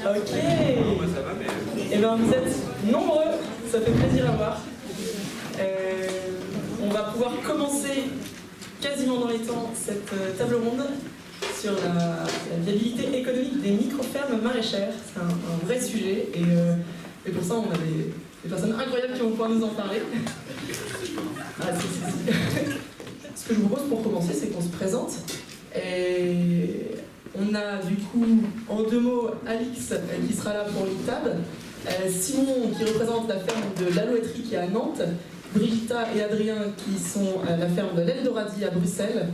Ok. Et bien vous êtes nombreux, ça fait plaisir à voir. On va pouvoir commencer quasiment dans les temps cette table ronde sur la viabilité économique des micro-fermes maraîchères. C'est un vrai sujet et pour ça on a des personnes incroyables qui vont pouvoir nous en parler. Ah, si. Ce que je vous propose pour commencer, c'est qu'on se présente. Et on a du coup, en 2 mots, Alix qui sera là pour l'ITAB, Simon qui représente la ferme de l'Alouetterie qui est à Nantes, Brigitta et Adrien qui sont à la ferme de l'Eldoradi à Bruxelles,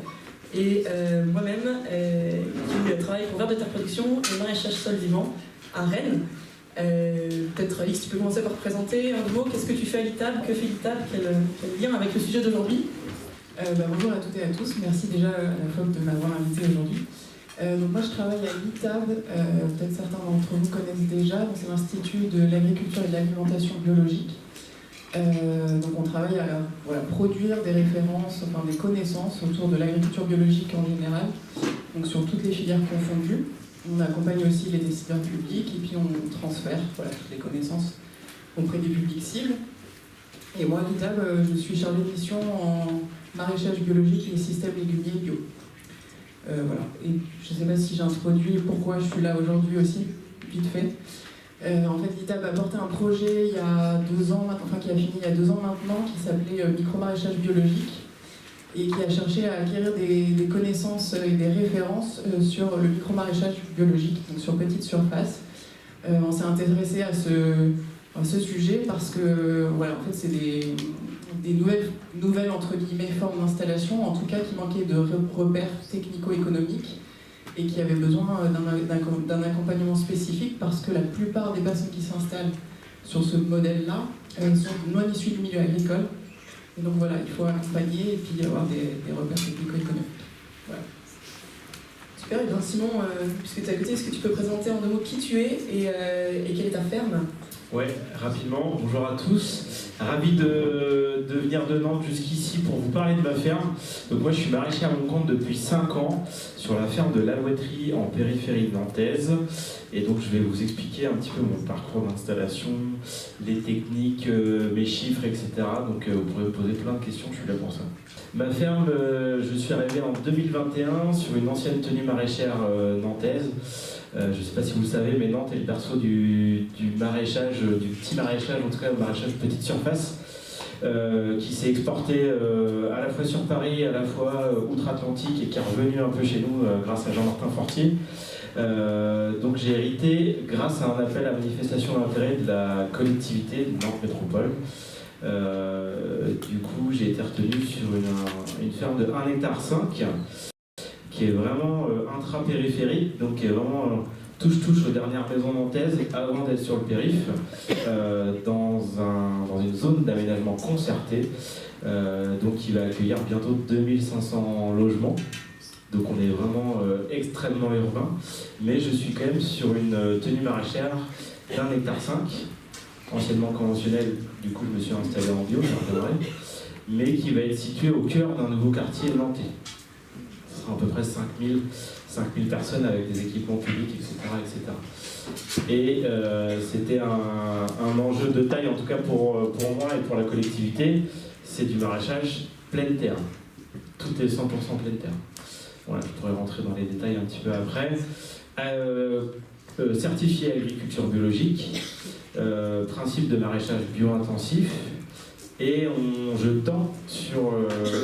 et moi-même qui travaille pour Verbe de Terre Production et maraîchage sol vivant à Rennes. Peut-être Alix, tu peux commencer par te présenter en 2 mots. Qu'est-ce que tu fais à l'ITAB? Que fait l'ITAB? Quel lien avec le sujet d'aujourd'hui? Bonjour à toutes et à tous, merci déjà à la FOP de m'avoir invité aujourd'hui. Donc moi je travaille à l'ITAB, peut-être certains d'entre vous connaissent déjà, c'est l'Institut de l'agriculture et de l'alimentation biologique. Donc on travaille à produire des références, enfin des connaissances autour de l'agriculture biologique en général, donc sur toutes les filières confondues. On accompagne aussi les décideurs publics et puis on transfère toutes les connaissances auprès des publics cibles. Et moi à l'ITAB, je suis chargée de mission en maraîchage biologique et système légumier bio. Et je ne sais pas si j'introduis pourquoi je suis là aujourd'hui aussi, vite fait. En fait, l'ITAB a porté un projet il y a 2 ans, qui a fini il y a 2 ans maintenant, qui s'appelait micro-maraîchage biologique et qui a cherché à acquérir des connaissances et des références sur le micro-maraîchage biologique, donc sur petite surface. On s'est intéressé à ce sujet parce que en fait, c'est des nouvelles entre guillemets formes d'installation, en tout cas qui manquaient de repères technico-économiques et qui avaient besoin d'un accompagnement spécifique parce que la plupart des personnes qui s'installent sur ce modèle-là sont non issues du milieu agricole. Et donc voilà, il faut accompagner et puis avoir des repères technico-économiques. Voilà. Super, et bien Simon, puisque tu es à côté, est-ce que tu peux présenter en 2 mots qui tu es et quelle est ta ferme? Ouais, rapidement, bonjour à tous. Ravi de venir de Nantes jusqu'ici pour vous parler de ma ferme. Donc moi je suis maraîcher à mon compte depuis 5 ans sur la ferme de l'Alouetterie en périphérie nantaise. Et donc je vais vous expliquer un petit peu mon parcours d'installation, les techniques, mes chiffres, etc. Donc vous pourrez me poser plein de questions, je suis là pour ça. Ma ferme, je suis arrivé en 2021 sur une ancienne tenue maraîchère nantaise. Je ne sais pas si vous le savez, mais Nantes est le berceau du maraîchage, du petit maraîchage, en tout cas le maraîchage petite surface, qui s'est exporté à la fois sur Paris, à la fois outre-Atlantique et qui est revenu un peu chez nous grâce à Jean-Martin Fortier. Donc j'ai hérité grâce à un appel à manifestation d'intérêt de la collectivité de Nantes Métropole. Du coup, j'ai été retenu sur une ferme de 1,5 hectare qui est vraiment intra-périphérique, donc qui est vraiment touche aux dernières maisons nantaises avant d'être sur le périph, dans une zone d'aménagement concerté, donc qui va accueillir bientôt 2500 logements. Donc on est vraiment extrêmement urbain, mais je suis quand même sur une tenue maraîchère d'1,5 hectare, anciennement conventionnelle, du coup je me suis installé en bio, mais qui va être située au cœur d'un nouveau quartier nantais. Ce sera à peu près 5000 personnes avec des équipements publics, etc. Et c'était un enjeu de taille, en tout cas pour moi et pour la collectivité, c'est du maraîchage pleine terre. Tout est 100% pleine terre. Voilà, je pourrais rentrer dans les détails un petit peu après. Certifié agriculture biologique, principe de maraîchage bio-intensif, et je tends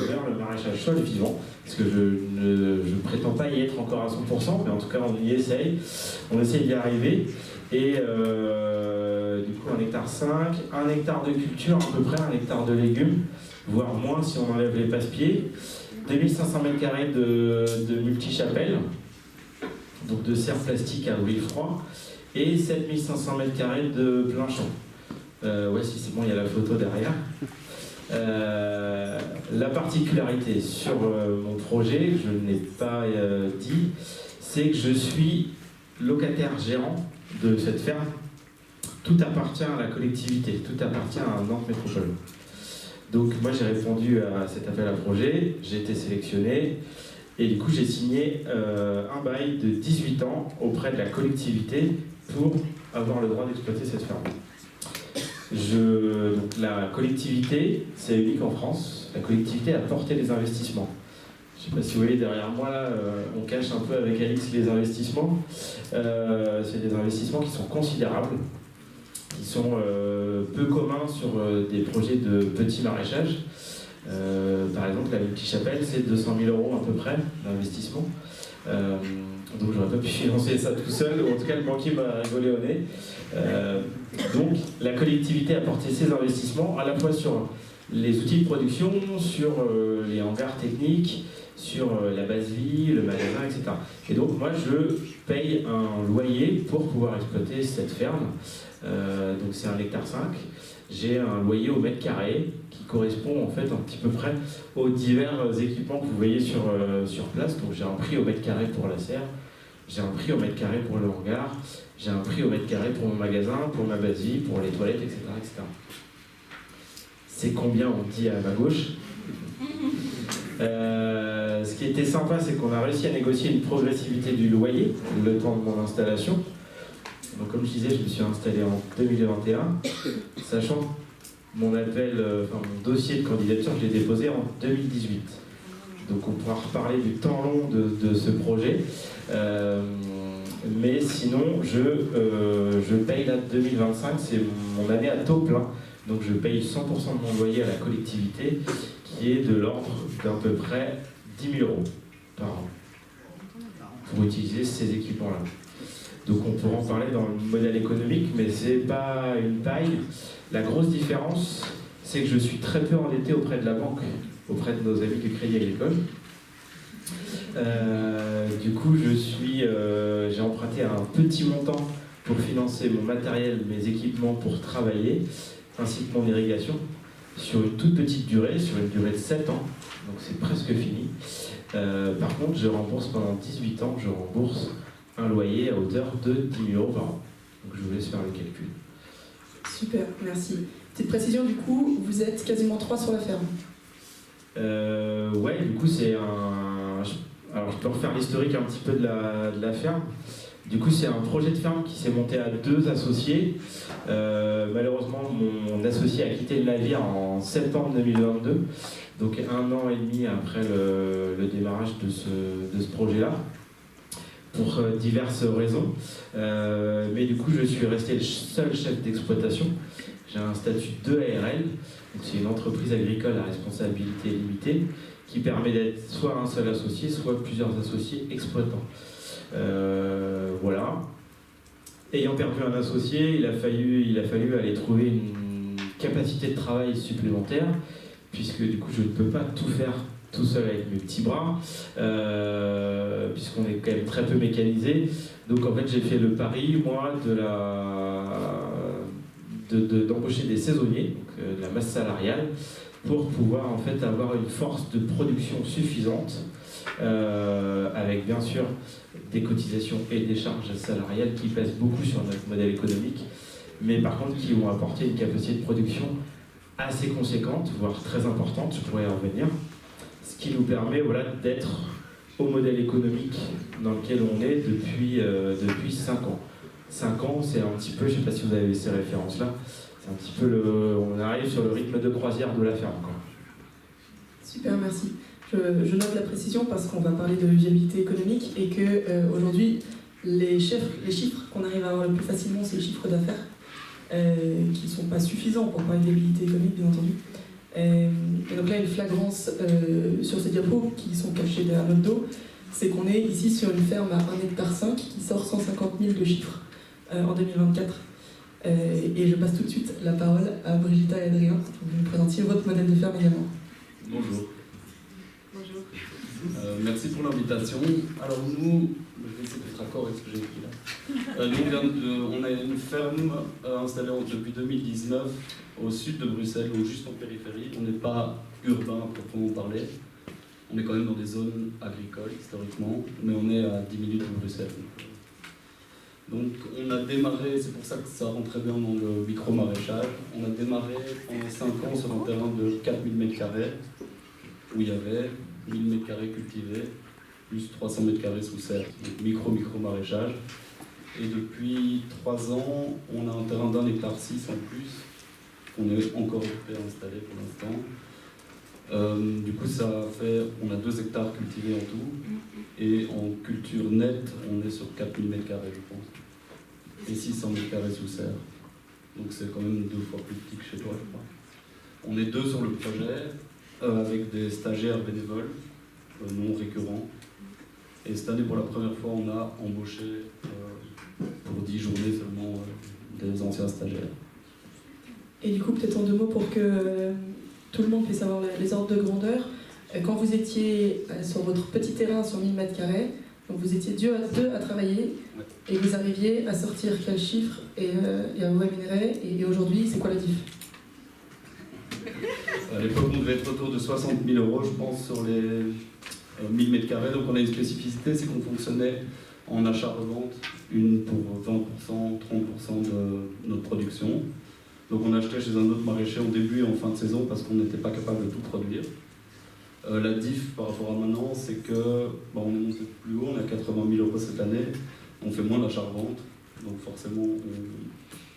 vers le maraîchage sol vivant, parce que je ne prétends pas y être encore à 100%, mais en tout cas on y essaye, on essaye d'y arriver, et du coup 1,5 hectare, 1 hectare de culture, à peu près 1 hectare de légumes, voire moins si on enlève les passe-pieds, 2500 m² de multi-chapelles, donc de serre plastique à abri froid, et 7500 m² de plein champ. Ouais, si c'est bon, il y a la photo derrière. La particularité sur mon projet, je ne l'ai pas dit, c'est que je suis locataire gérant de cette ferme. Tout appartient à la collectivité, tout appartient à Nantes Métropole. Donc moi j'ai répondu à cet appel à projet, j'ai été sélectionné et du coup j'ai signé un bail de 18 ans auprès de la collectivité pour avoir le droit d'exploiter cette ferme. Donc la collectivité, c'est unique en France, la collectivité a porté les investissements. Je ne sais pas si vous voyez derrière moi, là, on cache un peu avec Alix les investissements. C'est des investissements qui sont considérables, qui sont peu communs sur des projets de petits maraîchages. Par exemple, la Multichapelle, c'est 200 000 € à peu près d'investissement. Donc j'aurais pas pu financer ça tout seul, ou en tout cas le banquier m'a rigolé au nez. Donc la collectivité a porté ses investissements à la fois sur les outils de production, sur les hangars techniques, sur la base vie, le magasin, etc. Et donc moi je paye un loyer pour pouvoir exploiter cette ferme. Donc c'est 1,5 hectare. J'ai un loyer au mètre carré qui correspond en fait un petit peu près aux divers équipements que vous voyez sur place. Donc j'ai un prix au mètre carré pour la serre, j'ai un prix au mètre carré pour le hangar, j'ai un prix au mètre carré pour mon magasin, pour ma base vie, pour les toilettes, etc. etc. C'est combien on dit à ma gauche. Ce qui était sympa, c'est qu'on a réussi à négocier une progressivité du loyer le temps de mon installation. Donc comme je disais, je me suis installé en 2021, sachant mon dossier de candidature, je l'ai déposé en 2018. Donc on pourra reparler du temps long de ce projet. Mais sinon, je paye là 2025, c'est mon année à taux plein. Donc je paye 100% de mon loyer à la collectivité, qui est de l'ordre d'à peu près 10 000 € par an pour utiliser ces équipements-là. Donc on pourra en parler dans le modèle économique, mais c'est pas une paille. La grosse différence, c'est que je suis très peu endetté auprès de la banque, auprès de nos amis du Crédit Agricole. Du coup, j'ai emprunté un petit montant pour financer mon matériel, mes équipements pour travailler, ainsi que mon irrigation, sur une toute petite durée, sur une durée de 7 ans, donc c'est presque fini. Par contre, je rembourse pendant 18 ans, je rembourse un loyer à hauteur de 10 000 € par an. Donc je vous laisse faire le calcul. Super, merci. Petite précision, du coup, vous êtes quasiment 3 sur la ferme. Ouais, du coup, c'est un... Alors, je peux refaire l'historique un petit peu de la ferme. Du coup, c'est un projet de ferme qui s'est monté à 2 associés. Malheureusement, mon associé a quitté le navire en septembre 2022, donc 1 an et demi après le démarrage de ce projet-là, pour diverses raisons. Mais du coup, je suis resté le seul chef d'exploitation. J'ai un statut de ARL, donc c'est une entreprise agricole à responsabilité limitée, qui permet d'être soit un seul associé, soit plusieurs associés exploitants. Voilà. Ayant perdu un associé, il a fallu aller trouver une capacité de travail supplémentaire, puisque du coup je ne peux pas tout faire tout seul avec mes petits bras, puisqu'on est quand même très peu mécanisé. Donc en fait j'ai fait le pari, moi, d'embaucher des saisonniers, donc de la masse salariale, pour pouvoir en fait avoir une force de production suffisante, avec bien sûr des cotisations et des charges salariales qui pèsent beaucoup sur notre modèle économique, mais par contre qui vont apporter une capacité de production assez conséquente, voire très importante, je pourrais y revenir, ce qui nous permet d'être au modèle économique dans lequel on est depuis 5 ans. 5 ans, c'est un petit peu, je ne sais pas si vous avez ces références-là, c'est un petit peu on arrive sur le rythme de croisière de la ferme, quoi. Super, merci. Je note la précision parce qu'on va parler de viabilité économique et que aujourd'hui les chiffres qu'on arrive à avoir le plus facilement, c'est les chiffres d'affaires qui ne sont pas suffisants pour parler de viabilité économique, bien entendu. Et donc là, une flagrance sur ces diapos qui sont cachés derrière notre dos, c'est qu'on est ici sur une ferme à 1,5 hectare qui sort 150 000 de chiffres en 2024. Et je passe tout de suite la parole à Brigitta et Adrien pour que vous nous présentiez votre modèle de ferme également. Bonjour. Bonjour. Merci pour l'invitation. Alors nous, je vais essayer d'être d'accord avec ce que j'ai écrit là. On a une ferme installée depuis 2019 au sud de Bruxelles, donc juste en périphérie. On n'est pas urbain à proprement parler. On est quand même dans des zones agricoles historiquement, mais on est à 10 minutes de Bruxelles. Donc on a démarré, c'est pour ça que ça rentre très bien dans le micro-maraîchage, on a démarré pendant 5 ans sur un terrain de 4000 m², où il y avait 1000 m² cultivés, plus 300 m² sous serre, donc micro-maraîchage. Et depuis 3 ans, on a un terrain d'1,6 hectare en plus, qu'on est encore occupé à installer pour l'instant. Du coup, ça fait, on a 2 hectares cultivés en tout, et en culture nette, on est sur 4000 m², je pense, et 600 m² sous serre. Donc c'est quand même 2 fois plus petit que chez toi, je crois. On est 2 sur le projet, avec des stagiaires bénévoles, non récurrents. Et cette année, pour la première fois, on a embauché pour 10 journées seulement des anciens stagiaires. Et du coup, peut-être en 2 mots pour que tout le monde puisse avoir les ordres de grandeur. Quand vous étiez sur votre petit terrain sur 1000 m², donc vous étiez 2 à travailler, et vous arriviez à sortir quel chiffre et à vous rémunérer, et aujourd'hui, c'est quoi la diff? À l'époque, on devait être autour de 60 000 €, je pense, sur les 1000 m². Donc on a une spécificité, c'est qu'on fonctionnait en achat-revente, une pour 20%, 30% de notre production. Donc on achetait chez un autre maraîcher en début et en fin de saison parce qu'on n'était pas capable de tout produire. La diff par rapport à maintenant, c'est que on est monté plus haut, on a 80 000 € cette année, on fait moins d'achat-revente, donc forcément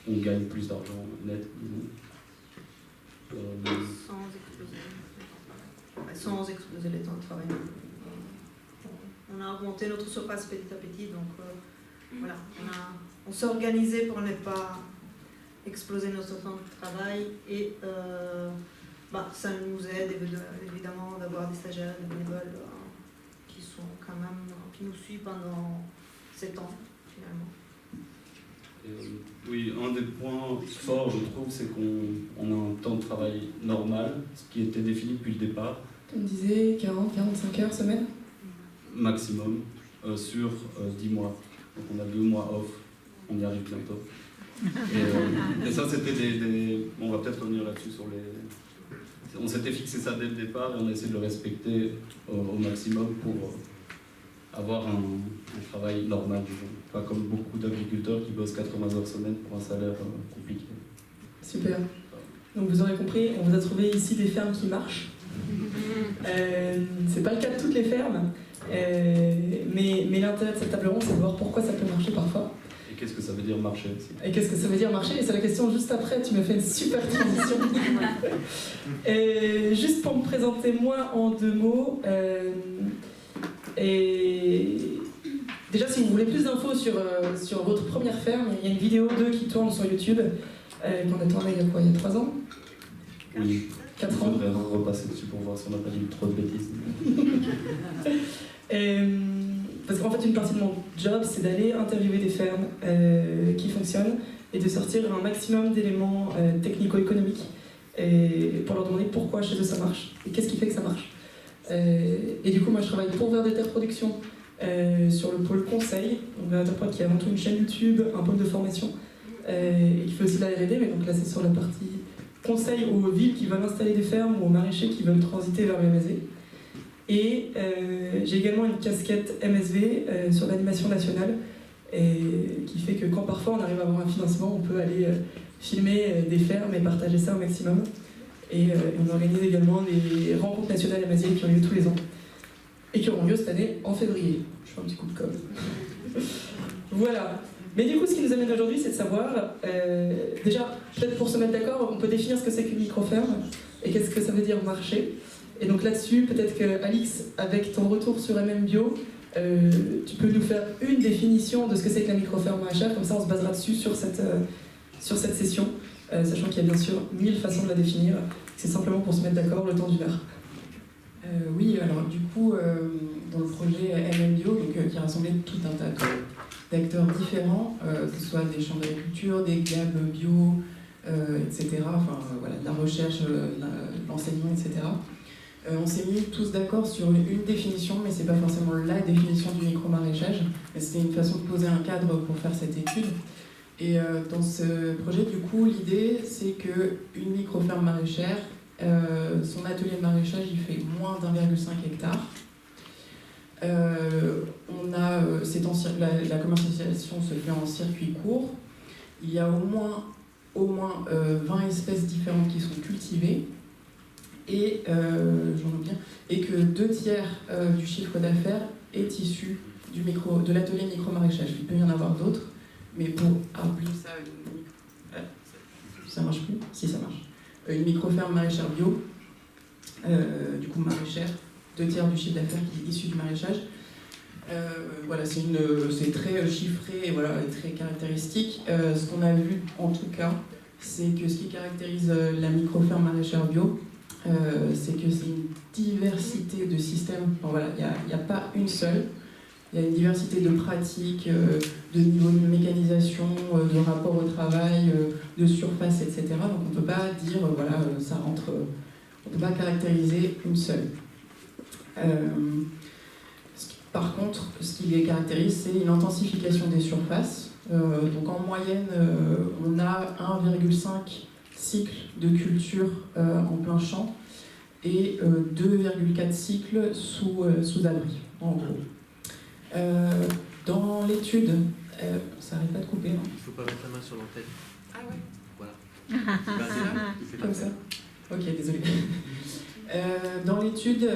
on gagne plus d'argent net, disons. Sans exploser les temps de travail. On a augmenté notre surface petit à petit, donc voilà, on s'est organisé pour ne pas exploser notre temps de travail, et ça nous aide évidemment d'avoir des stagiaires, des bénévoles qui sont quand même, qui nous suivent pendant 7 ans finalement. Oui, un des points forts, je trouve, c'est qu'on a un temps de travail normal, ce qui était défini depuis le départ. Tu me disais 40-45 heures semaine? Maximum, sur 10 mois. Donc on a 2 mois off, on y arrive bientôt. Et ça, c'était on va peut-être revenir là-dessus sur les... On s'était fixé ça dès le départ et on a essayé de le respecter au maximum pour avoir un travail normal, disons. Pas comme beaucoup d'agriculteurs qui bossent 80 heures semaine pour un salaire compliqué. Super. Donc vous aurez compris, on vous a trouvé ici des fermes qui marchent. C'est pas le cas de toutes les fermes, mais l'intérêt de cette table ronde, c'est de voir pourquoi ça peut marcher parfois. Et qu'est-ce que ça veut dire marcher aussi? Et qu'est-ce que ça veut dire marcher? Et c'est la question juste après, tu me fais une super transition. Juste pour me présenter moi en 2 mots, et déjà si vous voulez plus d'infos sur votre première ferme, il y a une vidéo 2 qui tourne sur YouTube, qu'on a tournée il y a quoi, il y a 3 ans? Oui. 4 ans. Il faudrait repasser dessus pour voir si on n'a pas dit trop de bêtises. Parce qu'en fait, une partie de mon job, c'est d'aller interviewer des fermes qui fonctionnent et de sortir un maximum d'éléments technico-économiques pour leur demander pourquoi chez eux ça marche et qu'est-ce qui fait que ça marche. Et du coup, moi, je travaille pour Vert de Terre Production sur le pôle conseil. Donc, Vert de Terre qui a avant tout une chaîne YouTube, un pôle de formation et qui fait aussi de la R&D, mais donc là, c'est sur la partie conseil aux villes qui veulent installer des fermes ou aux maraîchers qui veulent transiter vers le MSV. Et j'ai également une casquette MSV sur l'animation nationale, qui fait que quand parfois on arrive à avoir un financement, on peut aller filmer des fermes et partager ça au maximum. Et on organise également des rencontres nationales MSV qui ont lieu tous les ans, et qui auront lieu cette année en février. Je fais un petit coup de com'. Voilà. Mais du coup, ce qui nous amène aujourd'hui, c'est de savoir, déjà, peut-être pour se mettre d'accord, on peut définir ce que c'est qu'une micro-ferme et qu'est-ce que ça veut dire marché. Et donc là-dessus, peut-être que Alix, avec ton retour sur MM Bio, tu peux nous faire une définition de ce que c'est que la micro-ferme maraîchère, comme ça on se basera dessus sur cette session, sachant qu'il y a bien sûr 1000 façons de la définir. C'est simplement pour se mettre d'accord le temps d'une heure. Oui, alors du coup, dans le projet MM Bio, qui rassemblait tout un tas d'acteurs différents, que ce soit des chambres d'agriculture, des gammes bio, etc., voilà, de la recherche, l'enseignement, etc. On s'est mis tous d'accord sur une définition, mais c'est pas forcément la définition du micro-maraîchage, mais c'était une façon de poser un cadre pour faire cette étude. Et dans ce projet, du coup, l'idée, c'est qu'une micro-ferme maraîchère, son atelier de maraîchage, il fait moins d'1,5 hectare. La commercialisation se fait en circuit court. Il y a au moins 20 espèces différentes qui sont cultivées. Et que 2/3 du chiffre d'affaires est issu de l'atelier micro-maraîchage. Il peut y en avoir d'autres, Mais pour appeler ça ça marche plus? Si, ça marche. Une micro-ferme maraîchère bio, du coup maraîchère, 2/3 du chiffre d'affaires qui est issu du maraîchage. Voilà, c'est très chiffré et voilà, très caractéristique. Ce qu'on a vu en tout cas, c'est que ce qui caractérise la micro-ferme maraîchère bio, c'est que c'est une diversité de systèmes. Enfin, voilà, il n'y a pas une seule. Il y a une diversité de pratiques, de niveau de mécanisation, de rapport au travail, de surface, etc. Donc on ne peut pas dire, voilà, ça rentre. On ne peut pas caractériser une seule. Par contre, ce qui les caractérise, c'est une intensification des surfaces. Donc en moyenne, on a 1,5 cycles de culture en plein champ et 2,4 cycles sous abri, en gros. Dans l'étude, ça n'arrête pas de couper, non? Il ne faut pas mettre la main sur l'antenne. Ah ouais? Voilà. Comme ça. Ok, désolé. Dans l'étude,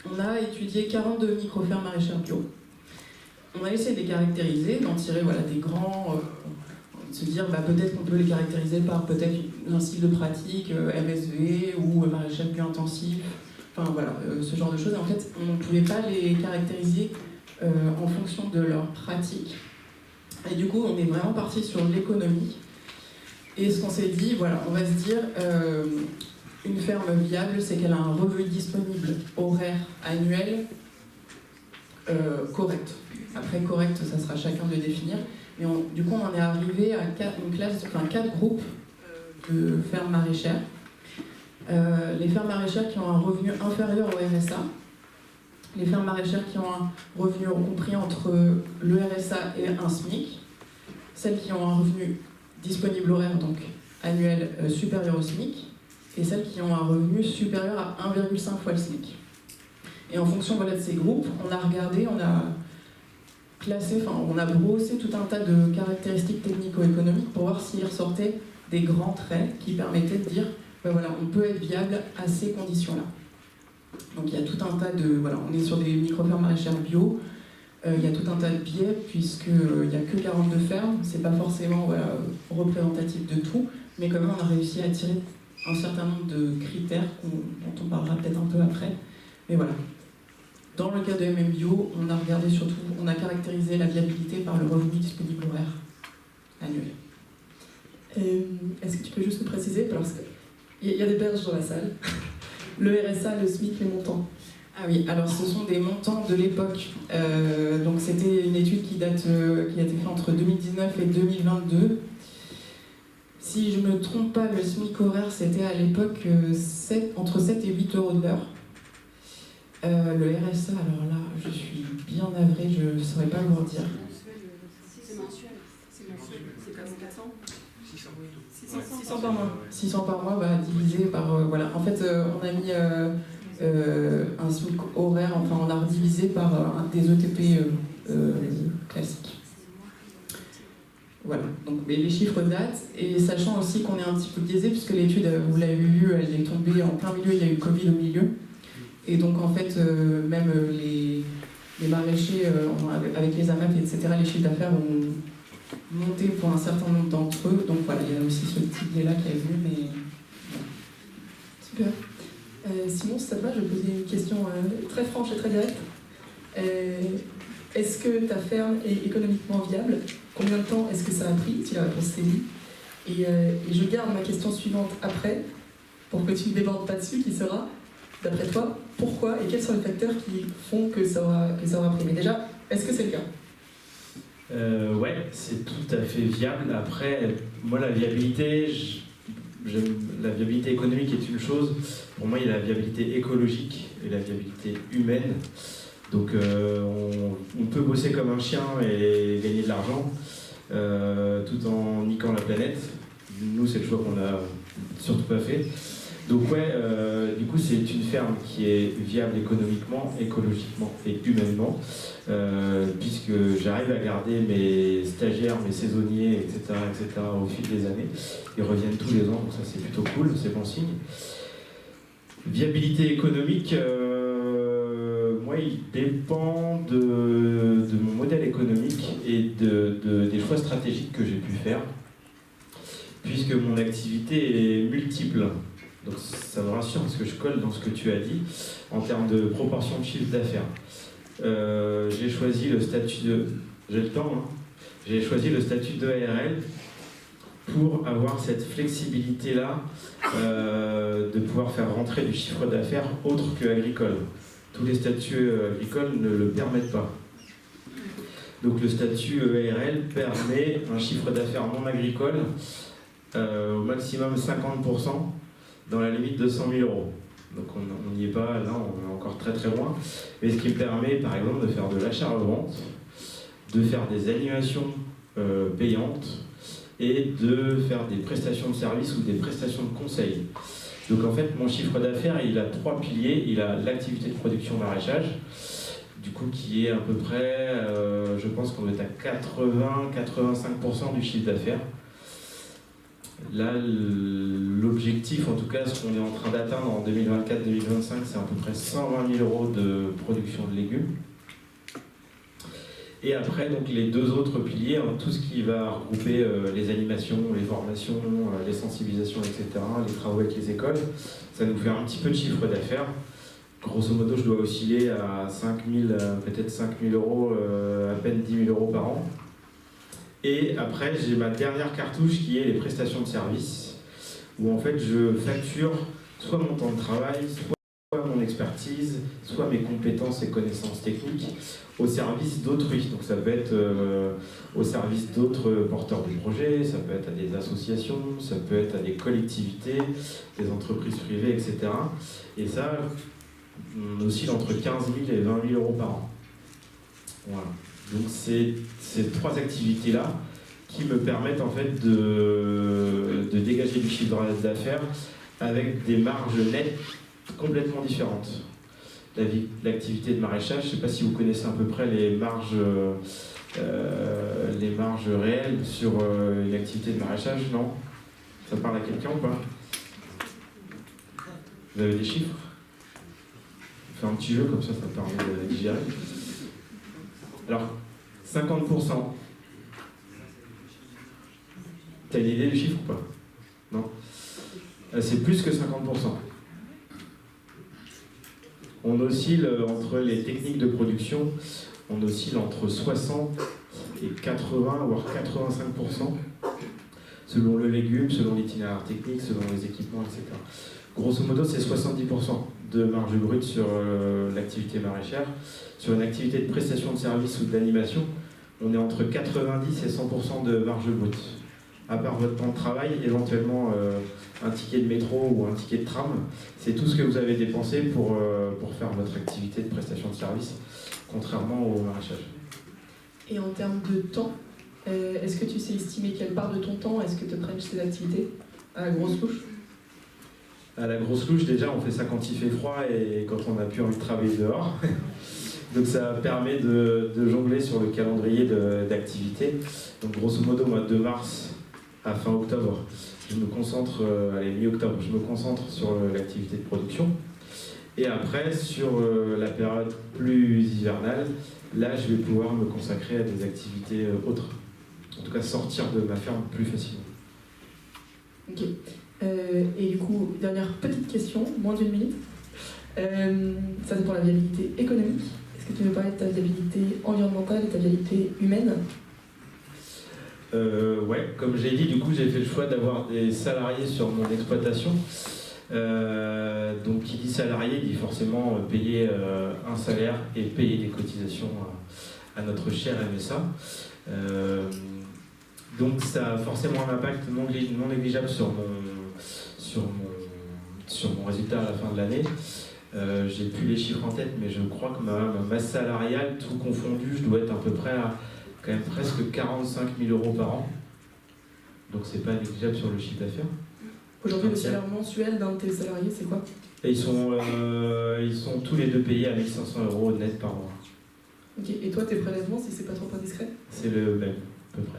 on a étudié 42 micro-fermes maraîchères bio. On a essayé de les caractériser, d'en tirer voilà, des grands, de se dire bah, peut-être qu'on peut les caractériser par peut-être un style de pratique, MSV ou maraîchage bio intensif, enfin voilà, ce genre de choses. Et en fait, on ne pouvait pas les caractériser en fonction de leur pratique. Et du coup, on est vraiment parti sur l'économie. Et ce qu'on s'est dit, voilà, on va se dire, une ferme viable, c'est qu'elle a un revenu disponible horaire annuel correct. Après, correct, ça sera chacun de définir. Mais du coup, on en est arrivé à 4 groupes de fermes maraîchères. Les fermes maraîchères qui ont un revenu inférieur au RSA, les fermes maraîchères qui ont un revenu compris entre le RSA et un SMIC, celles qui ont un revenu disponible horaire, donc annuel, supérieur au SMIC, et celles qui ont un revenu supérieur à 1,5 fois le SMIC. Et en fonction voilà, de ces groupes, on a regardé, on a classé, enfin on a brossé tout un tas de caractéristiques technico-économiques pour voir s'il ressortait des grands traits qui permettaient de dire ben voilà, on peut être viable à ces conditions-là. Donc il y a tout un tas de... Voilà, on est sur des micro-fermes maraîchères bio, il y a tout un tas de biais puisqu'il n'y a que 42 fermes, c'est pas forcément voilà, représentatif de tout, mais quand même on a réussi à tirer un certain nombre de critères dont on parlera peut-être un peu après. Mais voilà. Dans le cas de MMBio, on a regardé surtout, on a caractérisé la viabilité par le revenu disponible horaire annuel. Est-ce que tu peux juste nous préciser, parce qu'il y a des berges dans la salle, le RSA, le SMIC, les montants? Ah oui, alors ce sont des montants de l'époque. Donc c'était une étude qui a été faite entre 2019 et 2022. Si je ne me trompe pas, le SMIC horaire, c'était à l'époque entre 7 et 8 euros de l'heure. Le RSA, alors là, je suis bien navrée, je ne saurais pas vous dire. C'est mensuel. C'est comme 400. 600 par mois. 600 par mois, bah, divisé par... voilà. En fait, on a mis un SMIC horaire, enfin on a redivisé par des ETP classiques. Voilà, donc mais les chiffres datent, et sachant aussi qu'on est un petit peu biaisé, puisque l'étude, vous l'avez vu, elle est tombée en plein milieu, il y a eu le Covid au milieu. Et donc en fait, même les maraîchers, avec les AMAP, etc., les chiffres d'affaires ont monté pour un certain nombre d'entre eux. Donc voilà, il y a aussi ce petit biais-là qui est venu, mais... Super. Simon, si ça te va, je vais poser une question très franche et très directe. Est-ce que ta ferme est économiquement viable? Combien de temps est-ce que ça a pris? Si la réponse c'est oui. Et je garde ma question suivante après, pour que tu ne débordes pas dessus, qui sera, d'après toi, pourquoi et quels sont les facteurs qui font que ça aura pris? Mais déjà, est-ce que c'est le cas? Ouais, c'est tout à fait viable. Après, moi, la viabilité, la viabilité économique est une chose. Pour moi, il y a la viabilité écologique et la viabilité humaine. Donc, on peut bosser comme un chien et gagner de l'argent tout en niquant la planète. Nous, c'est le choix qu'on n'a surtout pas fait. Donc, ouais, du coup, c'est une ferme qui est viable économiquement, écologiquement et humainement, puisque j'arrive à garder mes stagiaires, mes saisonniers, etc., au fil des années. Ils reviennent tous les ans, donc ça, c'est plutôt cool, c'est bon signe. Viabilité économique, moi, il dépend de mon modèle économique et des choix stratégiques que j'ai pu faire, puisque mon activité est multiple. Donc ça me rassure parce que je colle dans ce que tu as dit en termes de proportion de chiffre d'affaires. J'ai choisi le statut de... J'ai le temps, hein. J'ai choisi le statut d'EARL pour avoir cette flexibilité-là de pouvoir faire rentrer du chiffre d'affaires autre que agricole. Tous les statuts agricoles ne le permettent pas. Donc le statut EARL permet un chiffre d'affaires non agricole au maximum 50% dans la limite de 100 000 euros. Donc on n'y est pas, là on est encore très très loin. Mais ce qui me permet par exemple de faire de l'achat-revente, de faire des animations payantes et de faire des prestations de services ou des prestations de conseil. Donc en fait mon chiffre d'affaires il a 3 piliers. Il a l'activité de production maraîchage, du coup qui est à peu près, je pense qu'on est à 80-85% du chiffre d'affaires. Là, l'objectif, en tout cas, ce qu'on est en train d'atteindre en 2024-2025, c'est à peu près 120 000 euros de production de légumes. Et après, donc, les deux autres piliers, hein, tout ce qui va regrouper les animations, les formations, les sensibilisations, etc., les travaux avec les écoles, ça nous fait un petit peu de chiffre d'affaires. Grosso modo, je dois osciller à 5 000, peut-être 5 000 euros, à peine 10 000 euros par an. Et après, j'ai ma dernière cartouche qui est les prestations de service, où en fait je facture soit mon temps de travail, soit mon expertise, soit mes compétences et connaissances techniques au service d'autrui. Donc ça peut être au service d'autres porteurs de projets, ça peut être à des associations, ça peut être à des collectivités, des entreprises privées, etc. Et ça, on oscille entre 15 000 et 20 000 euros par an. Voilà. Donc c'est ces trois activités-là qui me permettent en fait de dégager du chiffre d'affaires avec des marges nettes complètement différentes. L'activité de maraîchage, je ne sais pas si vous connaissez à peu près les marges réelles sur une activité de maraîchage, non? Ça parle à quelqu'un ou pas? Vous avez des chiffres? On fait un petit jeu comme ça permet de digérer. Alors, 50%. T'as une idée du chiffre ou pas? Non? C'est plus que 50%. On oscille entre les techniques de production, on oscille entre 60 et 80, voire 85%, selon le légume, selon l'itinéraire technique, selon les équipements, etc. Grosso modo, c'est 70% de marge brute sur l'activité maraîchère. Sur une activité de prestation de service ou d'animation, on est entre 90 et 100% de marge brute. À part votre temps de travail, éventuellement un ticket de métro ou un ticket de tram, c'est tout ce que vous avez dépensé pour faire votre activité de prestation de service, contrairement au maraîchage. Et en termes de temps, est-ce que tu sais estimer quelle part de ton temps est-ce que te prennent ces activités à la grosse louche? À la grosse louche, déjà, on fait ça quand il fait froid et quand on n'a plus envie de travailler dehors. Donc ça permet de jongler sur le calendrier d'activité. Donc grosso modo, moi, de mars à fin octobre, je me concentre, mi-octobre, je me concentre sur l'activité de production. Et après, sur la période plus hivernale, là, je vais pouvoir me consacrer à des activités autres. En tout cas, sortir de ma ferme plus facilement. Ok. Et du coup, dernière petite question, moins d'1 minute. Ça, c'est pour la viabilité économique. Est-ce que tu veux parler de ta viabilité environnementale et ta viabilité humaine? Ouais, comme j'ai dit, du coup, j'ai fait le choix d'avoir des salariés sur mon exploitation. Donc, qui dit salarié, dit forcément payer un salaire et payer des cotisations à notre cher MSA. Donc, ça a forcément un impact non négligeable sur mon résultat à la fin de l'année. J'ai plus les chiffres en tête, mais je crois que ma masse salariale, tout confondu, je dois être à peu près à quand même presque 45 000 euros par an. Donc c'est pas négligeable sur le chiffre d'affaires. Aujourd'hui, le salaire mensuel d'un de tes salariés, c'est quoi? Et ils sont tous les deux payés à 1 500 euros net par mois. Ok, et toi, tes prélèvements, si c'est pas trop indiscret? C'est le même, à peu près.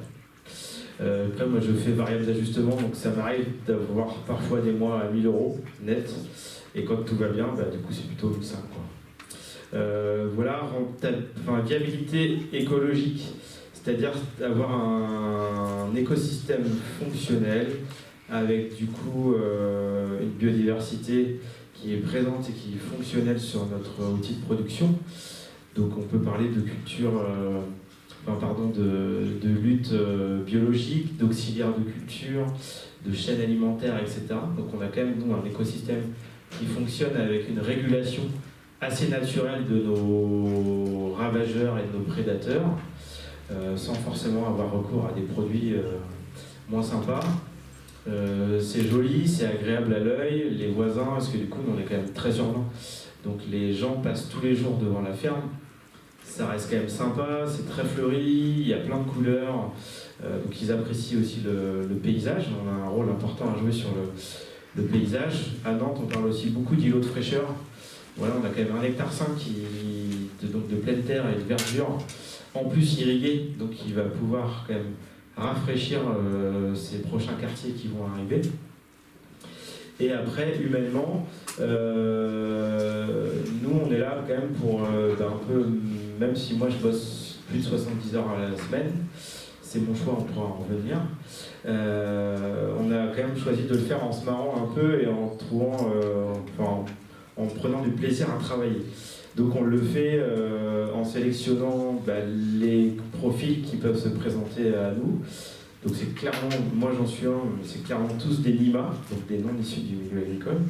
Après, moi, je fais variable d'ajustement, donc ça m'arrive d'avoir parfois des mois à 1 000 euros net. Et quand tout va bien, du coup, c'est plutôt 1 500, quoi. Voilà, viabilité écologique, c'est-à-dire avoir un écosystème fonctionnel avec du coup une biodiversité qui est présente et qui est fonctionnelle sur notre outil de production. Donc on peut parler de culture, de lutte biologique, d'auxiliaires de culture, de chaînes alimentaires, etc. Donc on a quand même, nous, un écosystème qui fonctionne avec une régulation assez naturelle de nos ravageurs et de nos prédateurs, sans forcément avoir recours à des produits moins sympas. C'est joli, c'est agréable à l'œil, les voisins, parce que du coup, on est quand même très urbain. Donc les gens passent tous les jours devant la ferme. Ça reste quand même sympa, c'est très fleuri, il y a plein de couleurs. Donc ils apprécient aussi le paysage. On a un rôle important à jouer sur le paysage. À Nantes, on parle aussi beaucoup d'îlots de fraîcheur. Voilà, on a quand même 1,5 hectare de pleine terre et de verdure, en plus irrigué, donc il va pouvoir quand même rafraîchir ces prochains quartiers qui vont arriver. Et après, humainement, nous on est là quand même pour un peu, même si moi je bosse plus de 70 heures à la semaine, c'est mon choix, on pourra en revenir. On a quand même choisi de le faire en se marrant un peu et en trouvant, en prenant du plaisir à travailler. Donc on le fait en sélectionnant les profils qui peuvent se présenter à nous. Donc c'est clairement, moi j'en suis un, c'est clairement tous des NIMA, donc des non issus du milieu agricole,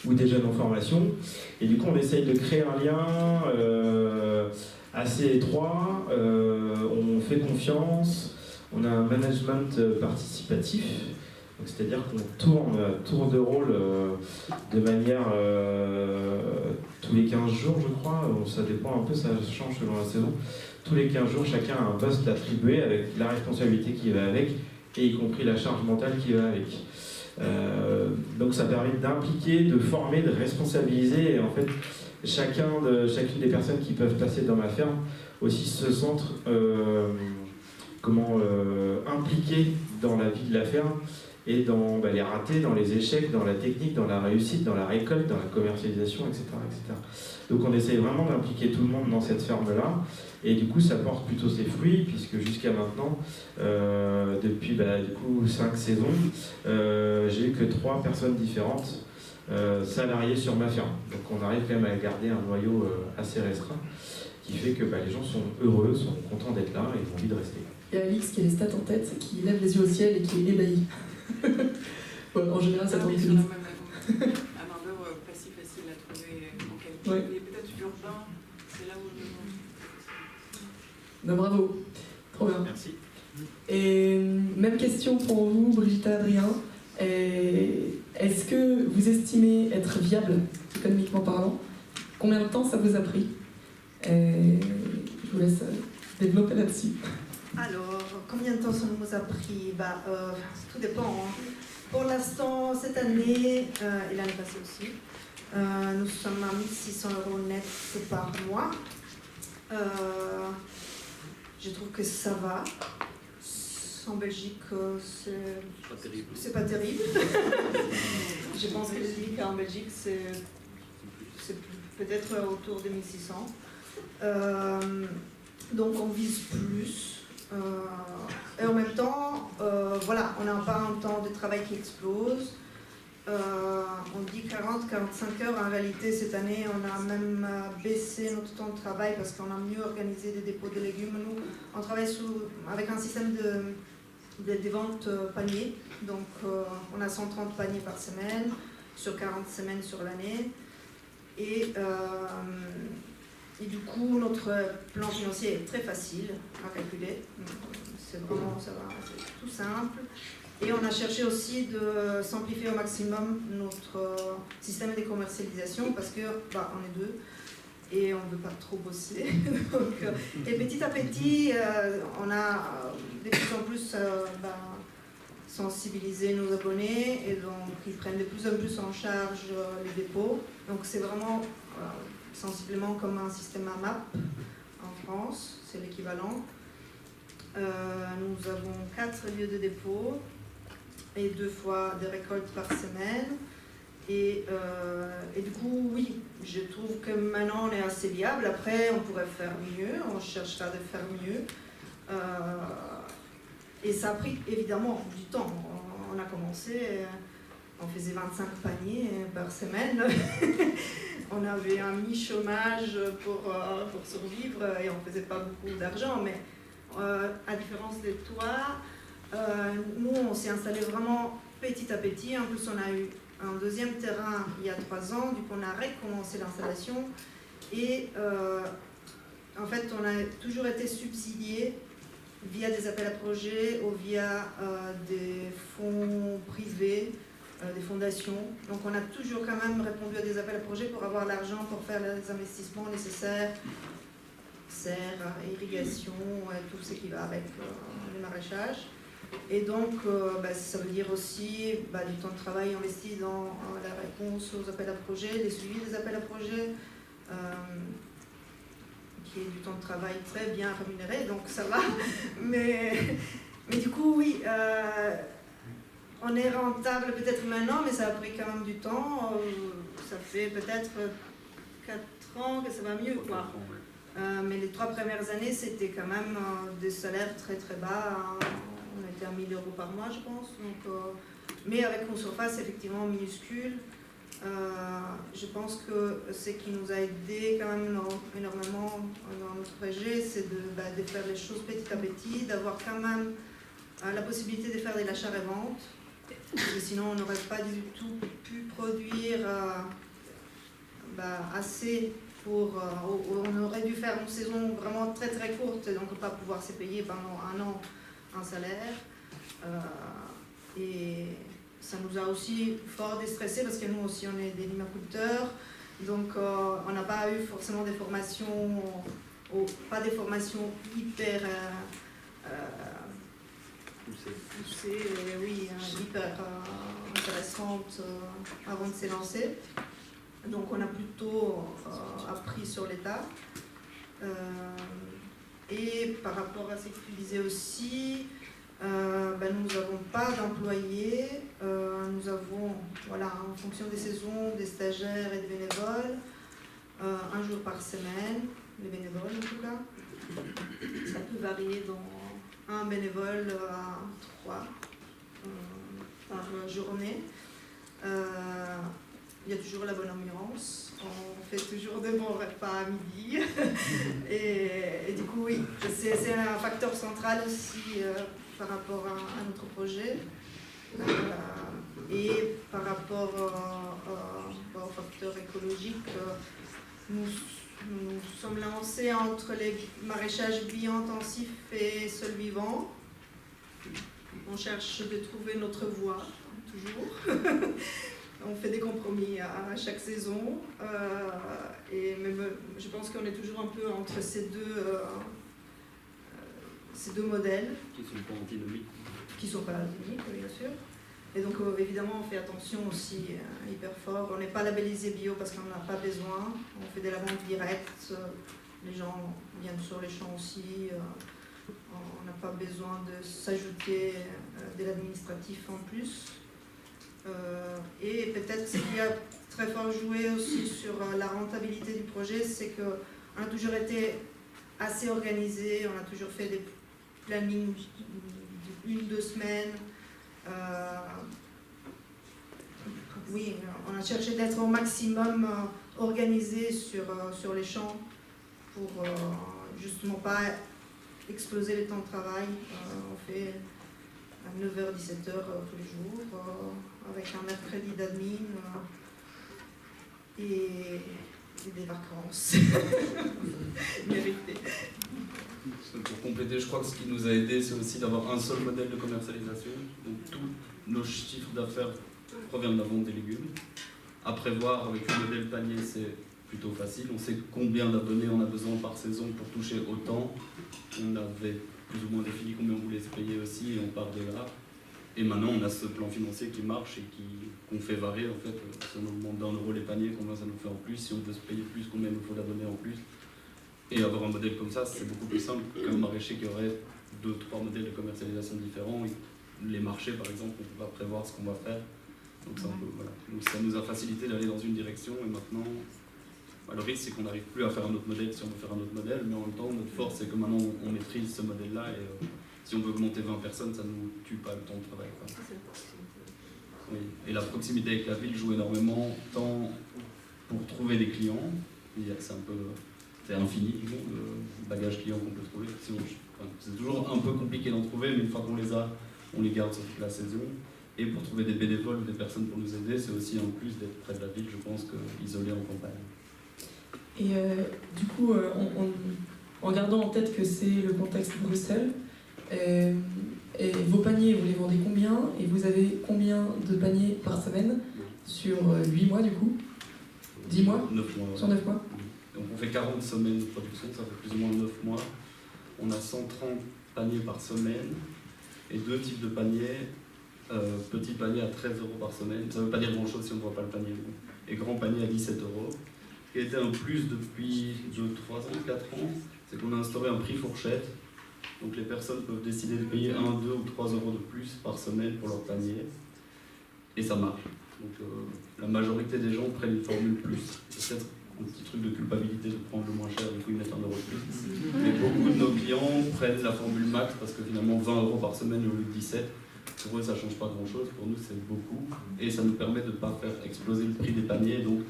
ou des jeunes en formation. Et du coup on essaye de créer un lien assez étroit, on fait confiance, on a un management participatif. C'est-à-dire qu'on tourne à tour de rôle de manière tous les 15 jours, je crois. Ça dépend un peu, ça change selon la saison. Tous les 15 jours, chacun a un poste attribué avec la responsabilité qui va avec, et y compris la charge mentale qui va avec. Donc ça permet d'impliquer, de former, de responsabiliser. Et en fait, chacune des personnes qui peuvent passer dans ma ferme aussi se sentent impliquées dans la vie de la ferme, et dans les ratés, dans les échecs, dans la technique, dans la réussite, dans la récolte, dans la commercialisation, etc. etc. Donc on essaye vraiment d'impliquer tout le monde dans cette ferme-là, et du coup ça porte plutôt ses fruits, puisque jusqu'à maintenant, depuis 5 saisons, j'ai eu que 3 personnes différentes salariées sur ma ferme. Donc on arrive quand même à garder un noyau assez restreint, qui fait que les gens sont heureux, sont contents d'être là et ont envie de rester. Il y a Alix qui a les stats en tête, qui lève les yeux au ciel et qui est ébahi. En général, ça tombe sur vite. la main-d'œuvre pas si facile à trouver en qualité. Ouais. Mais peut-être urbain, c'est là où Bravo, trop bien. Merci. Et même question pour vous, Brigitta, Adrien. Est-ce que vous estimez être viable, économiquement parlant? Combien de temps ça vous a pris? Je vous laisse développer là-dessus. Alors, combien de temps ça nous a pris? Tout dépend. Hein. Pour l'instant, cette année et l'année passée aussi, nous sommes à 1 600 € net par mois. Je trouve que ça va. En Belgique, c'est pas terrible. Je pense que en Belgique, c'est peut-être autour de 1 600. Donc on vise plus. Et en même temps, on n'a pas un temps de travail qui explose. On dit 40-45 heures. En réalité, cette année, on a même baissé notre temps de travail parce qu'on a mieux organisé des dépôts de légumes. Nous, on travaille avec un système de vente panier. Donc, on a 130 paniers par semaine, sur 40 semaines sur l'année. Et du coup, notre plan financier est très facile à calculer. C'est vraiment, ça va, c'est tout simple. Et on a cherché aussi de simplifier au maximum notre système de commercialisation parce que on est 2 et on ne veut pas trop bosser. Donc, et petit à petit, on a de plus en plus sensibilisé nos abonnés et donc ils prennent de plus en plus en charge les dépôts. Donc c'est vraiment sensiblement comme un système AMAP en France, c'est l'équivalent. Nous avons 4 lieux de dépôt et 2 fois des récoltes par semaine. Et du coup, oui, je trouve que maintenant on est assez viable. Après, on pourrait faire mieux, on cherchera de faire mieux. Et ça a pris évidemment du temps. On a commencé, on faisait 25 paniers par semaine. On avait un mi-chômage pour survivre et on ne faisait pas beaucoup d'argent. Mais à différence de toi, nous on s'est installé vraiment petit à petit. En plus, on a eu un deuxième terrain il y a 3 ans, du coup on a recommencé l'installation. Et en fait, on a toujours été subsidié via des appels à projets ou via des fonds privés, des fondations. Donc on a toujours quand même répondu à des appels à projets pour avoir l'argent pour faire les investissements nécessaires, serre, irrigation, tout ce qui va avec le maraîchage. Et donc ça veut dire aussi du temps de travail investi dans la réponse aux appels à projets, les suivis des appels à projets, qui est du temps de travail très bien rémunéré, donc ça va. Mais du coup, oui, on est rentable peut-être maintenant, mais ça a pris quand même du temps. Ça fait peut-être 4 ans que ça va mieux, quoi. Mais les 3 premières années, c'était quand même des salaires très très bas. On était à 1 000 € par mois, je pense. Donc, mais avec une surface effectivement minuscule. Je pense que ce qui nous a aidé quand même énormément dans notre projet, c'est de faire les choses petit à petit, d'avoir quand même la possibilité de faire de l'achat et vente, parce que sinon on n'aurait pas du tout pu produire assez pour... on aurait dû faire une saison vraiment très très courte, donc pas pouvoir se payer pendant 1 an un salaire. Et ça nous a aussi fort déstressés parce que nous aussi on est des limaculteurs, donc on n'a pas eu forcément des formations, pas des formations hyper poussées, oui, hyper intéressantes avant de s'élancer. Donc on a plutôt appris sur l'état. Et par rapport à ce que tu disais aussi, nous n'avons pas d'employés, nous avons, en fonction des saisons, des stagiaires et des bénévoles, 1 jour par semaine, les bénévoles en tout cas. Ça peut varier dans 1 bénévole à 3 par journée. Il y a toujours la bonne ambiance, on fait toujours de bons repas à midi. Et du coup, oui, c'est un facteur central aussi par rapport à notre projet. Et par rapport au facteur écologique, nous sommes lancés entre les maraîchages bio-intensifs et sol vivant. On cherche de trouver notre voie, toujours. On fait des compromis à chaque saison. Et même, je pense qu'on est toujours un peu entre ces deux modèles. Qui sont pas antinomiques. Qui sont pas antinomiques, bien sûr. Et donc, évidemment, on fait attention aussi hyper fort. On n'est pas labellisé bio parce qu'on n'en a pas besoin. On fait de la vente directe. Les gens viennent sur les champs aussi. On n'a pas besoin de s'ajouter de l'administratif en plus. Et peut-être ce qui a très fort joué aussi sur la rentabilité du projet, c'est qu'on a toujours été assez organisé, on a toujours fait des plannings d'1-2 semaines. Oui, on a cherché d'être au maximum organisé sur les champs pour justement pas exploser les temps de travail. On fait à 9h-17h tous les jours, avec un mercredi d'admin et des vacances méritées. Pour compléter, je crois que ce qui nous a aidé, c'est aussi d'avoir un seul modèle de commercialisation. Donc tous nos chiffres d'affaires proviennent de la vente des légumes. À prévoir avec le modèle panier, c'est plutôt facile. On sait combien d'abonnés on a besoin par saison pour toucher autant. On avait plus ou moins défini combien on voulait se payer aussi et on part de là. Et maintenant on a ce plan financier qui marche et qu'on fait varier en fait. Si on augmente d'1 € les paniers, combien ça nous fait en plus, si on veut se payer plus, combien il nous faut d'abonnés en plus. Et avoir un modèle comme ça, c'est beaucoup plus simple qu'un maraîcher qui aurait 2-3 modèles de commercialisation différents. Les marchés par exemple, on ne peut pas prévoir ce qu'on va faire. Donc c'est un peu Donc ça nous a facilité d'aller dans une direction et maintenant, le risque c'est qu'on n'arrive plus à faire un autre modèle si on veut faire un autre modèle, mais en même temps notre force c'est que maintenant on maîtrise ce modèle-là et si on veut augmenter 20 personnes, ça ne nous tue pas le temps de travail, quoi. Oui. Et la proximité avec la ville joue énormément, tant pour trouver des clients, c'est infini le bagage client qu'on peut trouver. C'est toujours un peu compliqué d'en trouver, mais une fois qu'on les a, on les garde sur toute la saison. Et pour trouver des bénévoles ou des personnes pour nous aider, c'est aussi un plus d'être près de la ville, je pense, qu'isolé en campagne. Et du coup, en gardant en tête que c'est le contexte de Bruxelles, et vos paniers, vous les vendez combien? Et vous avez combien de paniers par semaine sur 8 mois du coup? 10 mois? 9 mois. Sur 9 mois? Donc on fait 40 semaines de production, ça fait plus ou moins 9 mois. On a 130 paniers par semaine et 2 types de paniers. Petit panier à 13 € par semaine, ça ne veut pas dire grand chose si on ne voit pas le panier. Et grand panier à 17 €. Ce qui a été un plus depuis 2, 3 ans, 4 ans, c'est qu'on a instauré un prix fourchette. Donc les personnes peuvent décider de payer 1, 2 ou 3 € de plus par semaine pour leur panier. Et ça marche. Donc la majorité des gens prennent une formule plus. C'est peut-être un petit truc de culpabilité de prendre le moins cher, du coup ils mettent 1 € de plus. Mais beaucoup de nos clients prennent la formule max parce que finalement 20 € par semaine au lieu de 17, pour eux ça ne change pas grand chose, pour nous c'est beaucoup. Et ça nous permet de ne pas faire exploser le prix des paniers, donc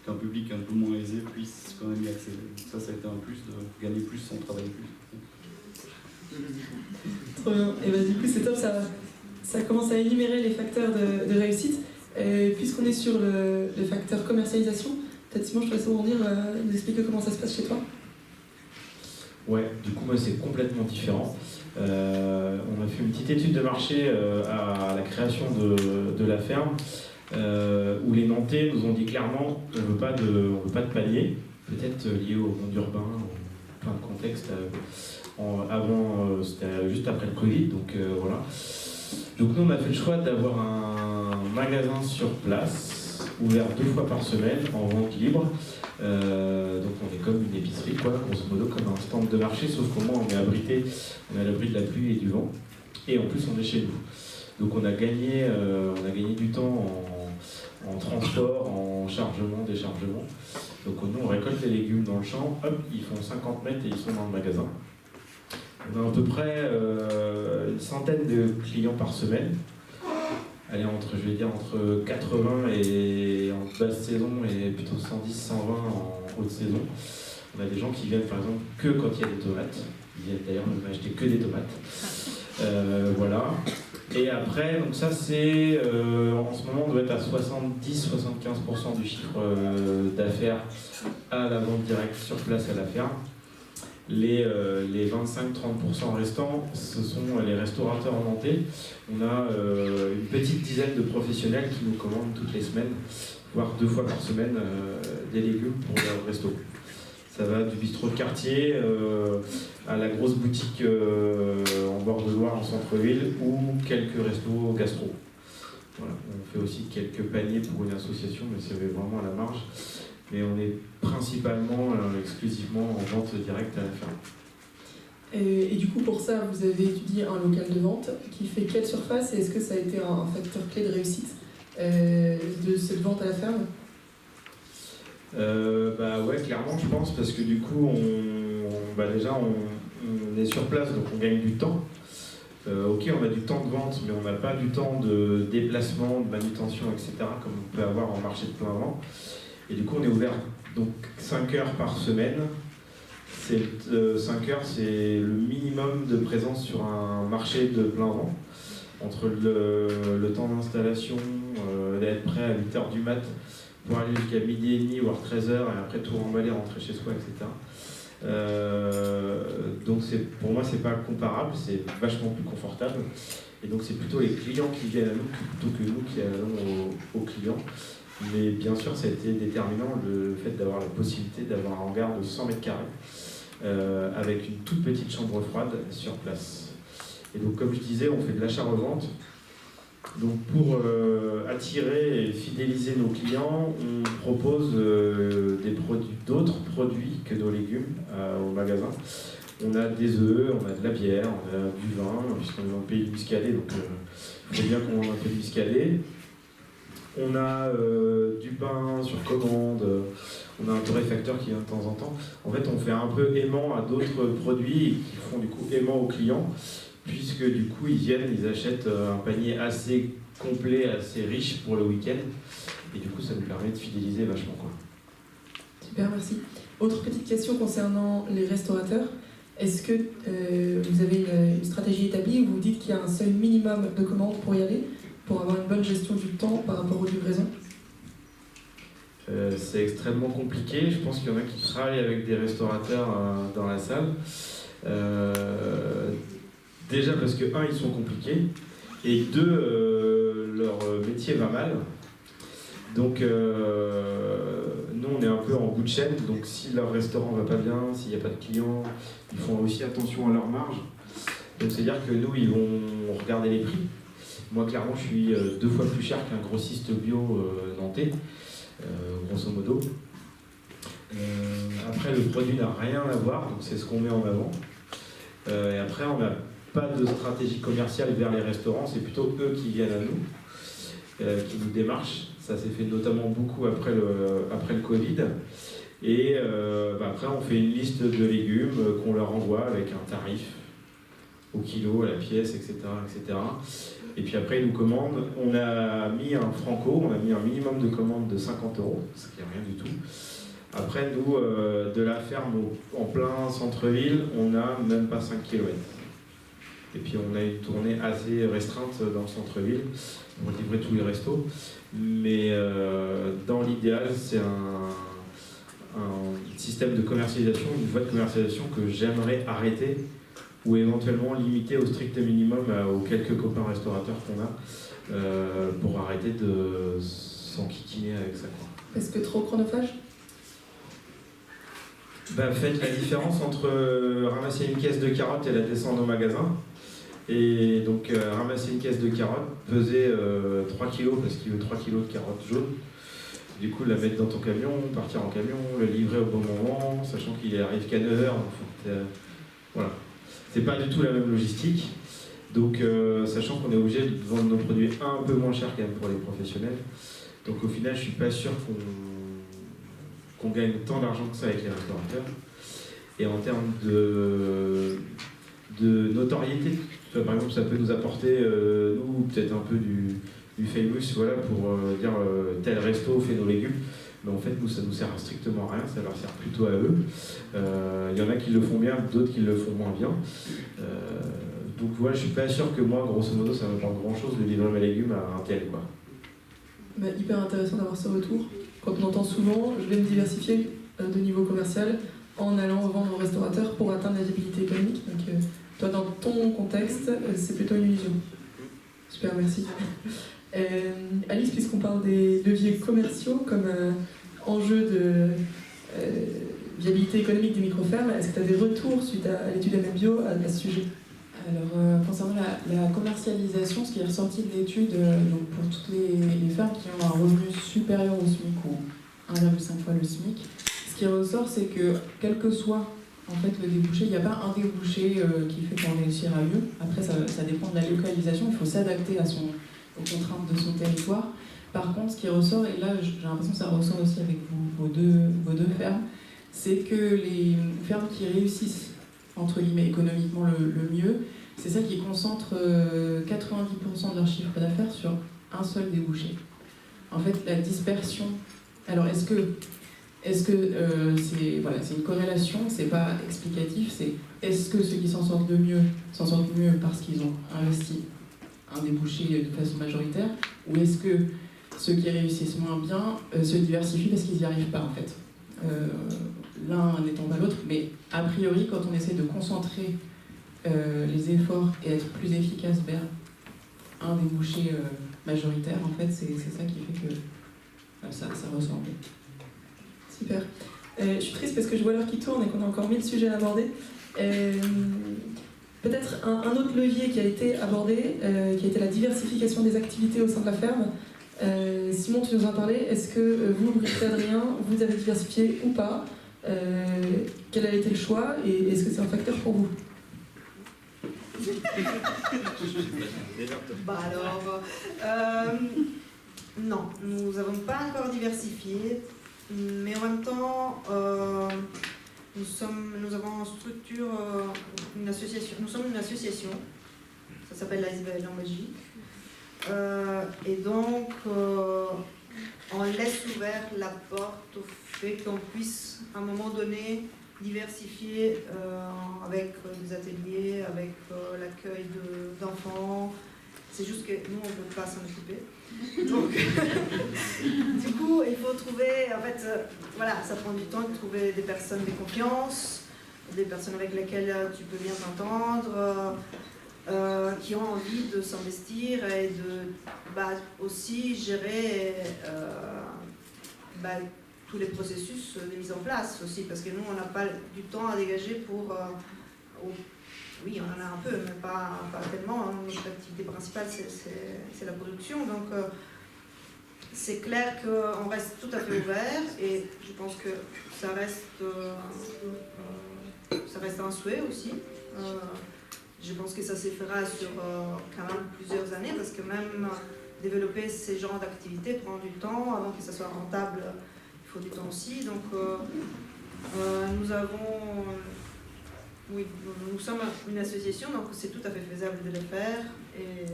qu'un public un peu moins aisé puisse quand même y accéder. Ça a été un plus de gagner plus sans travailler plus. Trop bien. Et bah, du coup, c'est top, ça commence à énumérer les facteurs de réussite. Puisqu'on est sur le facteur commercialisation, peut-être Simon, je te laisse rebondir, nous expliquer comment ça se passe chez toi. Ouais, du coup, moi, c'est complètement différent. On a fait une petite étude de marché à la création de la ferme, où les Nantais nous ont dit clairement on ne veut pas de panier, peut-être lié au monde urbain, ou plein de contextes. Avant, c'était juste après le Covid, donc voilà. Donc nous, on a fait le choix d'avoir un magasin sur place, ouvert 2 fois par semaine, en vente libre. Donc on est comme une épicerie, quoi, grosso modo comme un stand de marché, sauf qu'au moins on est abrité, on est à l'abri de la pluie et du vent. Et en plus on est chez nous. Donc on a gagné du temps en transport, en chargement, déchargement. Donc nous on récolte les légumes dans le champ, hop, ils font 50 mètres et ils sont dans le magasin. On a à peu près une centaine de clients par semaine. Allez, entre 80 et en basse saison et plutôt 110, 120 en haute saison. On a des gens qui viennent par exemple que quand il y a des tomates. Ils viennent d'ailleurs ne m'acheter que des tomates. Voilà. Et après, donc ça c'est en ce moment on doit être à 70-75% du chiffre d'affaires à la vente directe sur place à la ferme. Les 25-30% restants, ce sont les restaurateurs nantais. On a une petite dizaine de professionnels qui nous commandent toutes les semaines, voire 2 fois par semaine, des légumes pour leur resto. Ça va du bistrot de quartier à la grosse boutique en bord de Loire, en centre-ville, ou quelques restos gastro. Voilà. On fait aussi quelques paniers pour une association, mais c'est vraiment à la marge. Mais on est principalement, exclusivement en vente directe à la ferme. Et du coup, pour ça, vous avez étudié un local de vente qui fait quelle surface et est-ce que ça a été un facteur clé de réussite de cette vente à la ferme? Bah ouais, clairement, je pense, parce que du coup, déjà, on est sur place, donc on gagne du temps. Ok, on a du temps de vente, mais on n'a pas du temps de déplacement, de manutention, etc., comme on peut avoir en marché de plein vent. Et du coup, on est ouvert donc 5 heures par semaine. 5 heures, c'est le minimum de présence sur un marché de plein vent. Entre le temps d'installation, d'être prêt à 8h du mat pour aller jusqu'à midi et demi, voire 13h, et après tout remballer, rentrer chez soi, etc. Donc pour moi, c'est pas comparable, c'est vachement plus confortable. Et donc c'est plutôt les clients qui viennent à nous plutôt que nous qui allons aux clients. Mais bien sûr, ça a été déterminant le fait d'avoir la possibilité d'avoir un hangar de 100 mètres carrés avec une toute petite chambre froide sur place. Et donc, comme je disais, on fait de l'achat-revente. Donc, pour attirer et fidéliser nos clients, on propose d'autres produits que nos légumes au magasin. On a des œufs, on a de la bière, on a du vin, puisqu'on est dans le pays du muscadet, donc il faut bien qu'on ait un peu de muscadet. On a du pain sur commande, on a un torréfacteur qui vient de temps en temps. En fait, on fait un peu aimant à d'autres produits qui font du coup aimant aux clients, puisque du coup, ils viennent, ils achètent un panier assez complet, assez riche pour le week-end. Et du coup, ça nous permet de fidéliser vachement, quoi. Super, merci. Autre petite question concernant les restaurateurs. Est-ce que vous avez une stratégie établie où vous dites qu'il y a un seuil minimum de commandes pour y aller, pour avoir une bonne gestion du temps par rapport aux livraisons? C'est extrêmement compliqué. Je pense qu'il y en a qui travaillent avec des restaurateurs dans la salle. Déjà parce que, un, ils sont compliqués, et deux, leur métier va mal. Donc, nous, on est un peu en bout de chaîne. Donc, si leur restaurant va pas bien, s'il n'y a pas de clients, ils font aussi attention à leur marge. Donc, c'est-à-dire que nous, ils vont regarder les prix. Moi, clairement, je suis 2 fois plus cher qu'un grossiste bio nantais, grosso modo. Après, le produit n'a rien à voir, donc c'est ce qu'on met en avant. Et après, on n'a pas de stratégie commerciale vers les restaurants, c'est plutôt eux qui viennent à nous, qui nous démarchent. Ça s'est fait notamment beaucoup après le Covid. Et après, on fait une liste de légumes qu'on leur envoie avec un tarif au kilo, à la pièce, etc., etc. Et puis après, ils nous commandent. On a mis un franco, on a mis un minimum de commandes de 50 €, ce qui n'est rien du tout. Après, nous, de la ferme en plein centre-ville, on n'a même pas 5 km. Et puis on a une tournée assez restreinte dans le centre-ville pour livrer tous les restos. Mais dans l'idéal, c'est un système de commercialisation, une voie de commercialisation que j'aimerais arrêter ou éventuellement limiter au strict minimum aux quelques copains restaurateurs qu'on a pour arrêter de s'enquiquiner avec ça, quoi. Est-ce que trop chronophage? Faites la différence entre ramasser une caisse de carottes et la descendre au magasin. Et donc ramasser une caisse de carottes, peser 3 kg parce qu'il veut 3 kg de carottes jaunes. Du coup, la mettre dans ton camion, partir en camion, le livrer au bon moment, sachant qu'il arrive qu'à 9h. Voilà. C'est pas du tout la même logistique. Donc, sachant qu'on est obligé de vendre nos produits un peu moins cher quand même pour les professionnels. Donc, au final, je suis pas sûr qu'on gagne tant d'argent que ça avec les restaurateurs. Et en termes de notoriété, par exemple, ça peut nous apporter, nous, peut-être un peu du famous, voilà, pour dire tel resto fait nos légumes. Mais en fait, nous, ça nous sert à strictement rien, ça leur sert plutôt à eux. Il y en a qui le font bien, d'autres qui le font moins bien. Donc voilà, je suis pas sûr que moi, grosso modo, ça me prend grand-chose de livrer mes légumes à un tel, quoi. Hyper intéressant d'avoir ce retour. Quand on entend souvent, je vais me diversifier de niveau commercial en allant vendre aux restaurateurs pour atteindre la viabilité économique. Donc, toi, dans ton contexte, c'est plutôt une illusion. Super, merci. Alice, puisqu'on parle des leviers commerciaux comme enjeu de viabilité économique des micro-fermes, est-ce que tu as des retours suite à l'étude MMBio à ce sujet? Alors, concernant la commercialisation, ce qui est ressorti de l'étude, donc pour toutes les fermes qui ont un revenu supérieur au SMIC ou 1,5 fois le SMIC, ce qui ressort, c'est que quel que soit en fait, le débouché, il n'y a pas un débouché qui fait qu'on réussira mieux. Après, ça dépend de la localisation, il faut s'adapter aux contraintes de son territoire. Par contre, ce qui ressort, et là j'ai l'impression que ça ressort aussi avec vos deux fermes, c'est que les fermes qui réussissent entre guillemets économiquement le mieux, c'est celles qui concentrent 90% de leur chiffre d'affaires sur un seul débouché. En fait, la dispersion. Alors, est-ce que c'est une corrélation, c'est pas explicatif, c'est est-ce que ceux qui s'en sortent mieux parce qu'ils ont investi un débouché de façon majoritaire, ou est-ce que ceux qui réussissent moins bien se diversifient parce qu'ils n'y arrivent pas en fait, l'un n'étant pas l'autre, mais a priori quand on essaie de concentrer les efforts et être plus efficace vers un débouché majoritaire, en fait c'est ça qui fait que ça ressemble. Super. Je suis triste parce que je vois l'heure qui tourne et qu'on a encore 1000 sujets à aborder. Peut-être un autre levier qui a été abordé, qui a été la diversification des activités au sein de la ferme. Simon, tu nous en parlais. Est-ce que vous, Brigitte et Adrien, vous avez diversifié ou pas? Quel a été le choix et est-ce que c'est un facteur pour vous? Non, nous n'avons pas encore diversifié, mais en même temps, nous avons en structure une association. Nous sommes une association, ça s'appelle l'ASBL en Belgique. Et donc, on laisse ouverte la porte au fait qu'on puisse, à un moment donné, diversifier avec des ateliers, avec l'accueil d'enfants. C'est juste que nous, on ne peut pas s'en occuper. Donc, du coup, il faut trouver, en fait, voilà, ça prend du temps de trouver des personnes de confiance, des personnes avec lesquelles tu peux bien t'entendre, qui ont envie de s'investir et de aussi gérer tous les processus de mise en place aussi, parce que nous, on n'a pas du temps à dégager pour... oui, on en a un peu, mais pas tellement. Hein. Notre activité principale, c'est la production. Donc, c'est clair qu'on reste tout à fait ouvert et je pense que ça reste un souhait aussi. Je pense que ça se fera sur quand même plusieurs années parce que même développer ces genres d'activités prend du temps. Avant que ça soit rentable, il faut du temps aussi. Donc, nous sommes une association, donc c'est tout à fait faisable de le faire. Et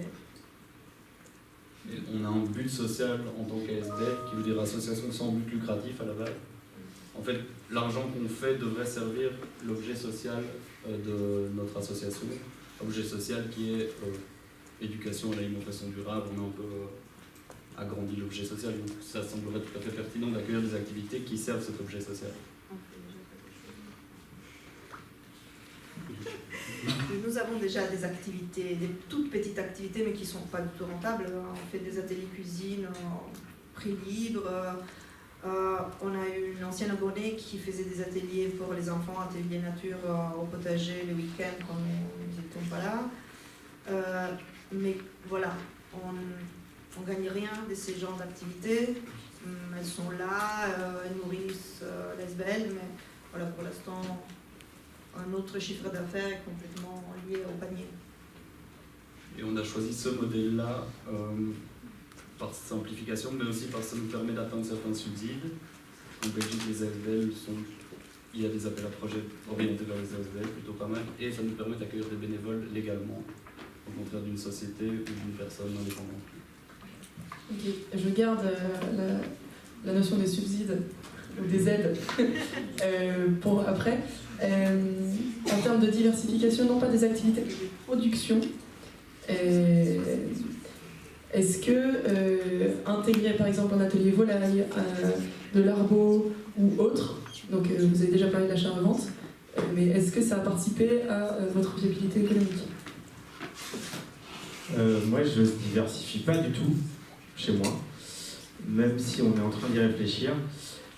on a un but social en tant qu'ASBL, qui veut dire association sans but lucratif à la base. En fait, l'argent qu'on fait devrait servir l'objet social de notre association. Objet social qui est éducation à l'alimentation durable. On a un peu agrandi l'objet social, donc ça semblerait tout à fait pertinent d'accueillir des activités qui servent cet objet social. Nous avons déjà des activités, des toutes petites activités, mais qui ne sont pas du tout rentables. On fait des ateliers cuisine en prix libre. On a eu une ancienne abonnée qui faisait des ateliers pour les enfants, ateliers nature au potager les week-ends quand nous n'étions pas là. Mais voilà, on ne gagne rien de ces genres d'activités. Elles sont là, elles nourrissent l'ASBL, mais voilà, pour l'instant, un autre chiffre d'affaires est complètement lié au panier. Et on a choisi ce modèle-là par simplification, mais aussi parce que ça nous permet d'atteindre certains subsides. En Belgique, les ASBL il y a des appels à projets orientés vers les ASBL, plutôt pas mal, et ça nous permet d'accueillir des bénévoles légalement, au contraire d'une société ou d'une personne indépendante. Okay. Je garde la notion des subsides ou des aides pour après. En termes de diversification, non pas des activités, mais des productions. Est-ce que intégrer par exemple un atelier volaille, de l'arbo ou autre, donc vous avez déjà parlé d'achat-revente, mais est-ce que ça a participé à votre viabilité économique? Moi, je ne diversifie pas du tout chez moi, même si on est en train d'y réfléchir.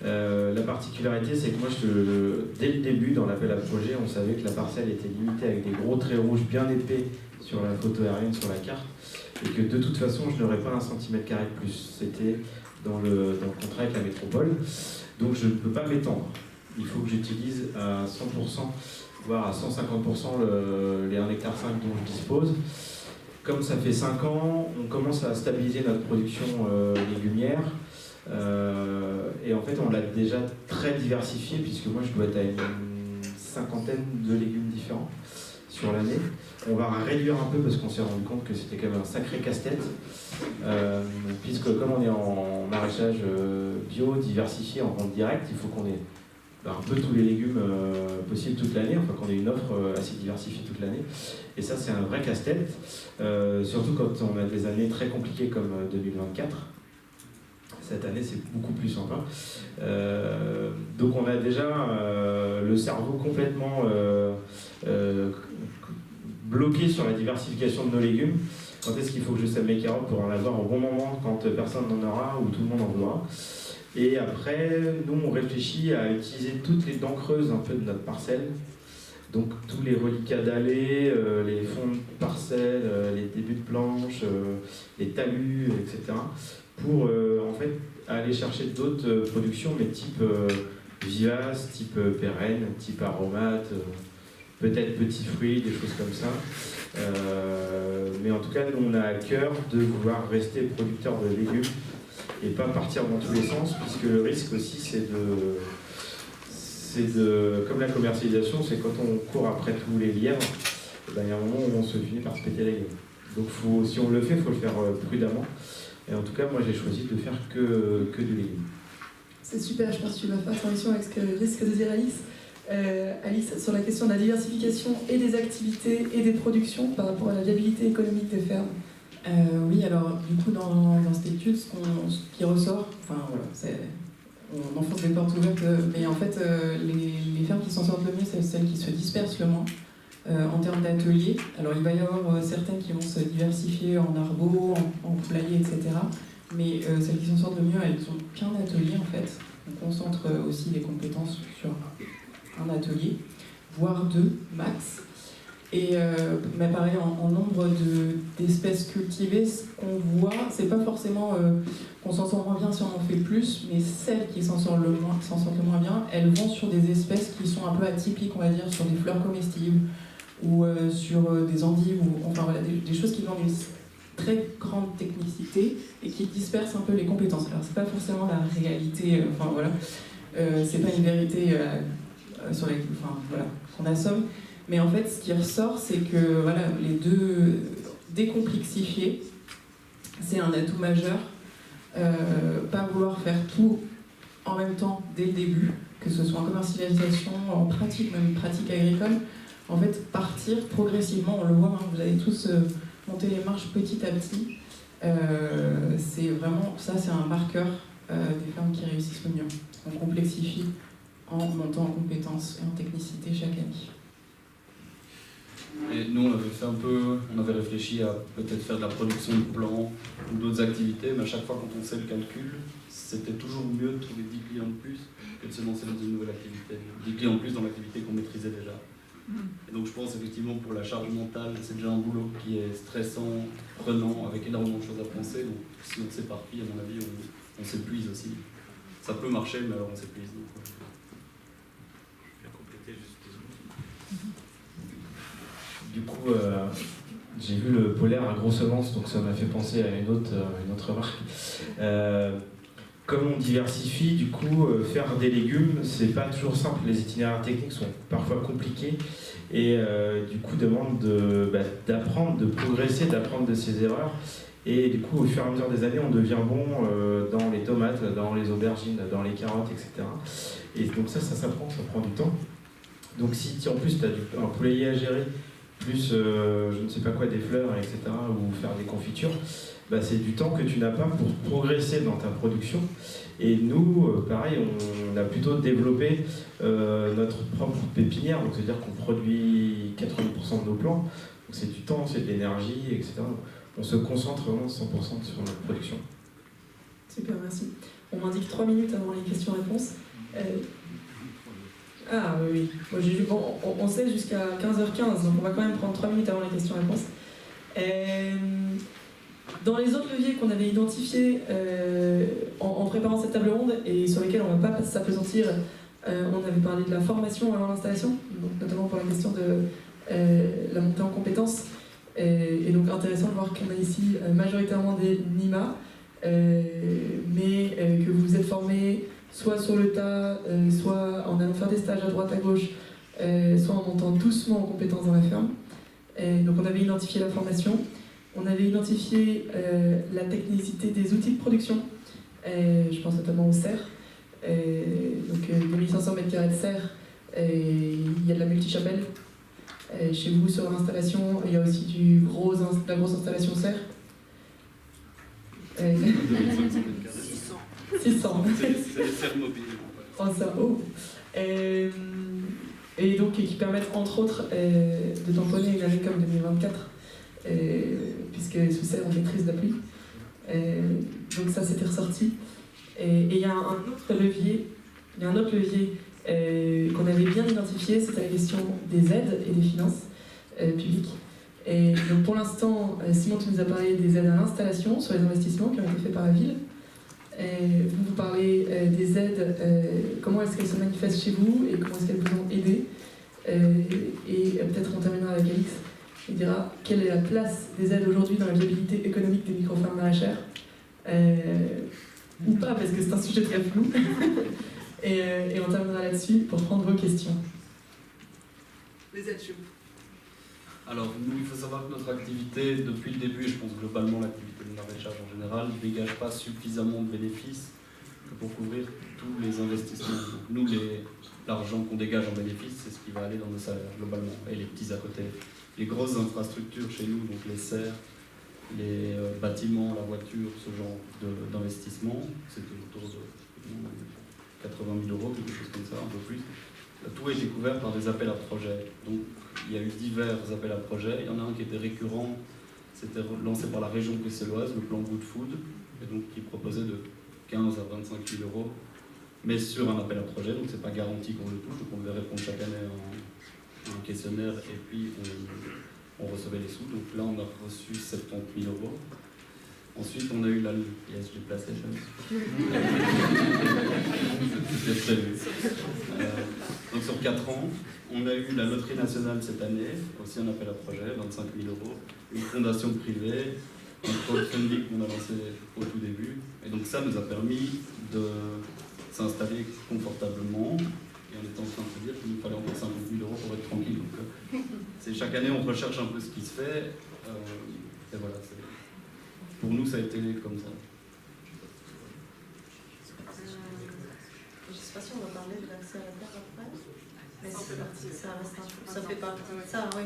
La particularité, c'est que moi, dès le début, dans l'appel à projet, on savait que la parcelle était limitée avec des gros traits rouges bien épais sur la photo aérienne, sur la carte, et que de toute façon, je n'aurais pas 1 cm² de plus. C'était dans le contrat avec la métropole. Donc, je ne peux pas m'étendre. Il faut que j'utilise à 100%, voire à 150% les 1,5 hectare dont je dispose. Comme ça fait 5 ans, on commence à stabiliser notre production légumière. Et en fait, on l'a déjà très diversifié, puisque moi, je dois être à une 50aine de légumes différents sur l'année. On va réduire un peu parce qu'on s'est rendu compte que c'était quand même un sacré casse-tête, puisque comme on est en maraîchage bio, diversifié, en vente directe, il faut qu'on ait un peu tous les légumes possibles toute l'année, enfin qu'on ait une offre assez diversifiée toute l'année. Et ça, c'est un vrai casse-tête, surtout quand on a des années très compliquées comme 2024. Cette année, c'est beaucoup plus sympa. Donc on a déjà le cerveau complètement bloqué sur la diversification de nos légumes. Quand est-ce qu'il faut que je sème mes carottes pour en avoir au bon moment, quand personne n'en aura ou tout le monde en voudra. Et après, nous, on réfléchit à utiliser toutes les dents creuses un peu de notre parcelle. Donc tous les reliquats d'allées, les fonds de parcelle, les débuts de planches, les talus, etc. Pour en fait aller chercher d'autres productions, mais type vivace, type pérenne, type aromate, peut-être petits fruits, des choses comme ça. Mais en tout cas, nous, on a à cœur de vouloir rester producteurs de légumes et pas partir dans tous les sens, puisque le risque aussi c'est de, comme la commercialisation, c'est quand on court après tous les lièvres, il y a un moment où on se finit par se péter la gueule. Donc si on le fait, il faut le faire prudemment. Et en tout cas, moi j'ai choisi de faire que du légume. C'est super, je pense que tu vas faire transition avec ce que risque de dire Alice. Alice, sur la question de la diversification et des activités et des productions par rapport à la viabilité économique des fermes. Oui, alors du coup dans cette étude, ce qui ressort, enfin voilà, on enfonce des portes ouvertes, mais en fait les fermes qui s'en sortent le mieux, c'est celles qui se dispersent le moins en termes d'ateliers. Alors il va y avoir certaines qui vont se diversifier en argot, en poulailler, etc. Mais celles qui s'en sortent le mieux, elles ont qu'un atelier en fait. On concentre aussi les compétences sur un atelier, voire 2 max. Et mais pareil, en nombre d'espèces cultivées, ce qu'on voit, c'est pas forcément qu'on s'en sort moins bien si on en fait plus, mais celles qui s'en sortent le moins bien, elles vont sur des espèces qui sont un peu atypiques, on va dire, sur des fleurs comestibles ou sur des endives, ou enfin voilà, des choses qui demandent une très grande technicité et qui dispersent un peu les compétences. Alors c'est pas forcément la réalité, enfin voilà, c'est pas une vérité sur laquelle, enfin voilà, qu'on assomme. Mais en fait, ce qui ressort, c'est que voilà, les deux décomplexifier, c'est un atout majeur. Pas vouloir faire tout en même temps dès le début, que ce soit en commercialisation, en pratique, même pratique agricole. En fait, partir progressivement, on le voit, hein, vous allez tous monter les marches petit à petit. C'est vraiment, ça c'est un marqueur des fermes qui réussissent le mieux. On complexifie en montant en compétences et en technicité chaque année. Et nous, on avait réfléchi à peut-être faire de la production de plants ou d'autres activités, mais à chaque fois quand on fait le calcul, c'était toujours mieux de trouver 10 clients de plus que de se lancer dans une nouvelle activité. 10 clients de plus dans l'activité qu'on maîtrisait déjà. Et donc je pense effectivement pour la charge mentale, c'est déjà un boulot qui est stressant, prenant, avec énormément de choses à penser. Donc si on s'éparpille, à mon avis, on s'épuise aussi. Ça peut marcher, mais alors on s'épuise. Du coup, j'ai vu le polaire à grosse semence, donc ça m'a fait penser à une autre remarque. Comme on diversifie, du coup, faire des légumes, c'est pas toujours simple. Les itinéraires techniques sont parfois compliqués et du coup demandent d'apprendre, de progresser, d'apprendre de ses erreurs. Et du coup, au fur et à mesure des années, on devient bon dans les tomates, dans les aubergines, dans les carottes, etc. Et donc ça s'apprend, ça prend du temps. Donc si en plus tu as un poulailler à gérer, plus je ne sais pas quoi, des fleurs, etc., ou faire des confitures, c'est du temps que tu n'as pas pour progresser dans ta production. Et nous, pareil, on a plutôt développé notre propre pépinière, donc c'est-à-dire qu'on produit 80% de nos plants, donc c'est du temps, c'est de l'énergie, etc. On se concentre vraiment 100% sur notre production. Super, merci. On m'indique 3 minutes avant les questions-réponses. Ah oui, on sait jusqu'à 15h15, donc on va quand même prendre 3 minutes avant les questions-réponses. Dans les autres leviers qu'on avait identifiés en préparant cette table ronde et sur lesquels on ne va pas s'appesantir, on avait parlé de la formation avant l'installation, donc notamment pour la question de la montée en compétences. Et donc intéressant de voir qu'on a ici majoritairement des NIMA, mais que vous êtes formés soit sur le tas, soit en allant faire des stages à droite à gauche, soit en montant doucement en compétences dans la ferme. Donc on avait identifié la formation, on avait identifié la technicité des outils de production, je pense notamment aux serres. Donc 2500 m² de serre, il y a de la multichapelle. Chez vous sur l'installation, il y a aussi de la grosse installation serre. 600. C'est les serres mobiles. Oh, ça, oh. Et donc qui permettent entre autres de tamponner une année comme 2024, puisque sous serre on maîtrise la pluie. Donc ça c'était ressorti. Et il y a un autre levier, qu'on avait bien identifié, c'était la question des aides et des finances publiques. Et donc pour l'instant, Simon, tu nous as parlé des aides à l'installation sur les investissements qui ont été faits par la ville. Vous parlez des aides, comment est-ce qu'elles se manifestent chez vous et comment est-ce qu'elles vous ont aidé. Et peut-être on terminera avec Alix, qui dira quelle est la place des aides aujourd'hui dans la viabilité économique des micro-fermes maraîchères. ou pas, parce que c'est un sujet très flou. Et on terminera là-dessus pour prendre vos questions. Les aides chez vous. Alors, nous, il faut savoir que notre activité, depuis le début, et je pense globalement l'activité de maraîchage en général, ne dégage pas suffisamment de bénéfices pour couvrir tous les investissements. Donc, nous, l'argent qu'on dégage en bénéfices, c'est ce qui va aller dans nos salaires, globalement, et les petits à côté. Les grosses infrastructures chez nous, donc les serres, les bâtiments, la voiture, ce genre d'investissement, c'est autour de 80 000 euros, quelque chose comme ça, un peu plus. Tout a été couvert par des appels à projets. Donc, il y a eu divers appels à projets. Il y en a un qui était récurrent, c'était lancé par la région bruxelloise, le plan Good Food, et donc qui proposait de 15 à 25 000 euros, mais sur un appel à projet, donc c'est pas garanti qu'on le touche, donc on devait répondre chaque année à un questionnaire et puis on recevait les sous. Donc là, on a reçu 70 000 euros. Ensuite, on a eu la... Yes, j'ai placé, c'était prévu. Donc sur 4 ans, on a eu la loterie nationale cette année, aussi un appel à projet, 25 000 euros, une fondation privée, un crowdfunding qu'on a lancé au tout début. Et donc ça nous a permis de s'installer confortablement. Et on était en train de se dire qu'il nous fallait encore 50 000 euros pour être tranquille. Donc chaque année, on recherche un peu ce qui se fait. Et voilà, pour nous, ça a été comme ça. Je ne sais pas si on va parler de l'accès à la terre après, mais ça fait partie de ça, oui.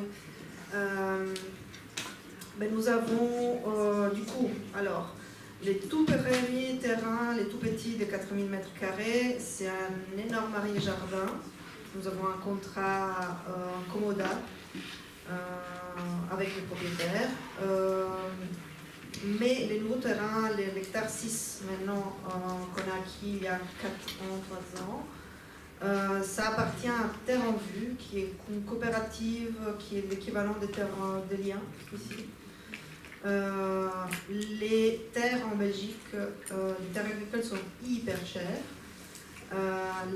Ben nous avons du coup, alors, les tout premiers terrains, les tout petits de 4000 m², c'est un énorme arrière-jardin. Nous avons un contrat commoda avec les propriétaires. Mais les nouveaux terrains, l'hectare 6 maintenant qu'on a acquis il y a 4 ans, 3 ans, ça appartient à Terre en Vue, qui est une coopérative qui est l'équivalent des terres de liens ici. Les terres en Belgique, les terres agricoles sont hyper chères.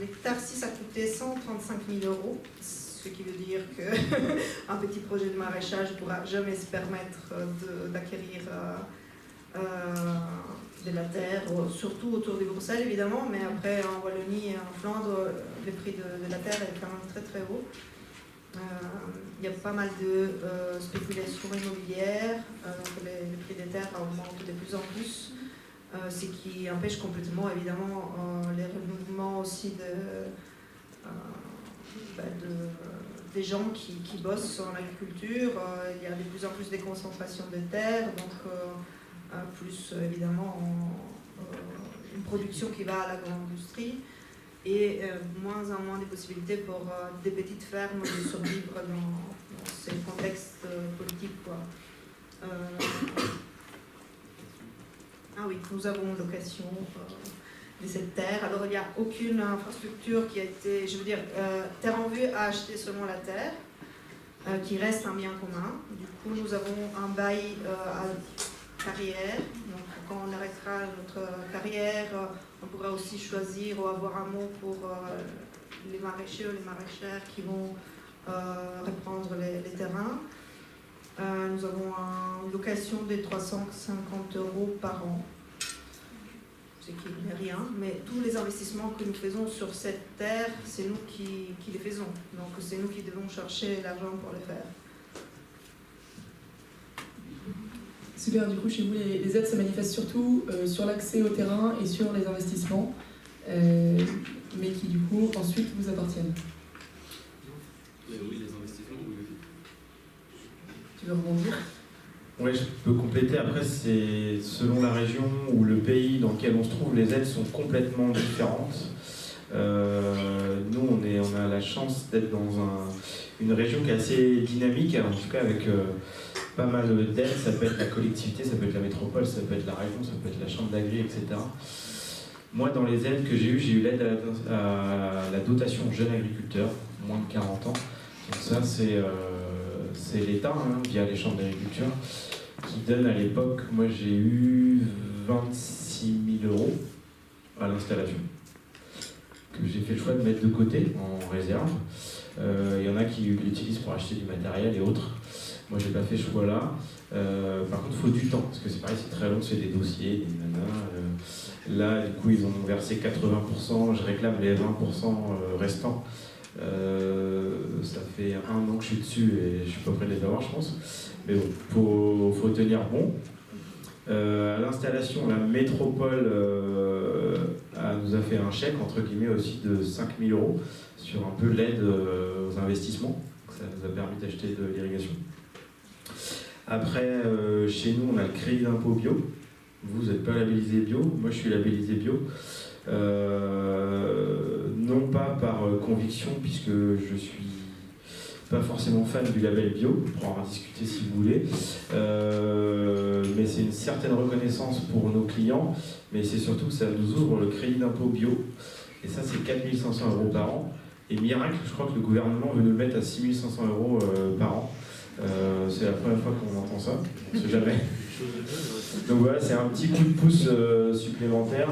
L'hectare 6 a coûté 135 000 euros, ce qui veut dire qu'un petit projet de maraîchage ne pourra jamais se permettre d'acquérir de la terre, surtout autour de Bruxelles évidemment, mais après en Wallonie et en Flandre, le prix de la terre est quand même très très haut. Il y a pas mal de spéculation immobilière, donc les prix des terres augmentent de plus en plus, ce qui empêche complètement évidemment les renouvellements aussi des gens qui bossent en agriculture. Il y a de plus en plus de concentration de terres, donc plus évidemment une production qui va à l'agro-industrie et moins en moins de possibilités pour des petites fermes de survivre dans ces contextes politiques, quoi. Ah oui, nous avons location de cette terre. Alors il n'y a aucune infrastructure qui a été, je veux dire, Terre en Vue a acheté seulement la terre, qui reste un bien commun. Du coup, nous avons un bail à carrière. Donc, quand on arrêtera notre carrière, on pourra aussi choisir ou avoir un mot pour les maraîchers ou les maraîchères qui vont reprendre les terrains. Nous avons une location de 350 € par an, ce qui n'est rien, mais tous les investissements que nous faisons sur cette terre, c'est nous qui les faisons. Donc c'est nous qui devons chercher l'argent pour les faire. Super, du coup chez vous les aides se manifestent surtout sur l'accès au terrain et sur les investissements, mais qui du coup ensuite vous appartiennent. Oui, les investissements, oui. Tu veux rebondir ? Oui, je peux compléter. Après, c'est selon la région ou le pays dans lequel on se trouve, les aides sont complètement différentes. Nous, on a la chance d'être dans une région qui est assez dynamique, en tout cas avec pas mal d'aides. Ça peut être la collectivité, ça peut être la métropole, ça peut être la région, ça peut être la chambre d'agri, etc. Moi, dans les aides que j'ai eu l'aide à la dotation jeune agriculteur, moins de 40 ans. Donc ça, c'est l'État, via les chambres d'agriculture, qui donne à l'époque, moi j'ai eu 26 000 € à l'installation, que j'ai fait le choix de mettre de côté en réserve. Il y en a qui l'utilisent pour acheter du matériel et autres. Moi, j'ai pas fait ce choix-là. Par contre, il faut du temps, parce que c'est pareil, c'est très long, c'est des dossiers, des nanas. Là, du coup, ils ont versé 80%, je réclame les 20% restants. Ça fait 1 an que je suis dessus et je suis pas prêt de les avoir, je pense. Mais bon, faut tenir bon. À l'installation, la métropole nous a fait un chèque, entre guillemets, aussi de 5 000 € sur un peu l'aide aux investissements. Ça nous a permis d'acheter de l'irrigation. Après, chez nous, on a le crédit d'impôt bio. Vous n'êtes pas labellisé bio, moi je suis labellisé bio. Non pas par conviction, puisque je suis pas forcément fan du label bio, on pourra en discuter si vous voulez, mais c'est une certaine reconnaissance pour nos clients, mais c'est surtout que ça nous ouvre le crédit d'impôt bio, et ça c'est 4 500 € par an, et miracle, je crois que le gouvernement veut nous le mettre à 6 500 € par an. C'est la première fois qu'on entend ça, on ne sait jamais. Donc voilà, c'est un petit coup de pouce supplémentaire.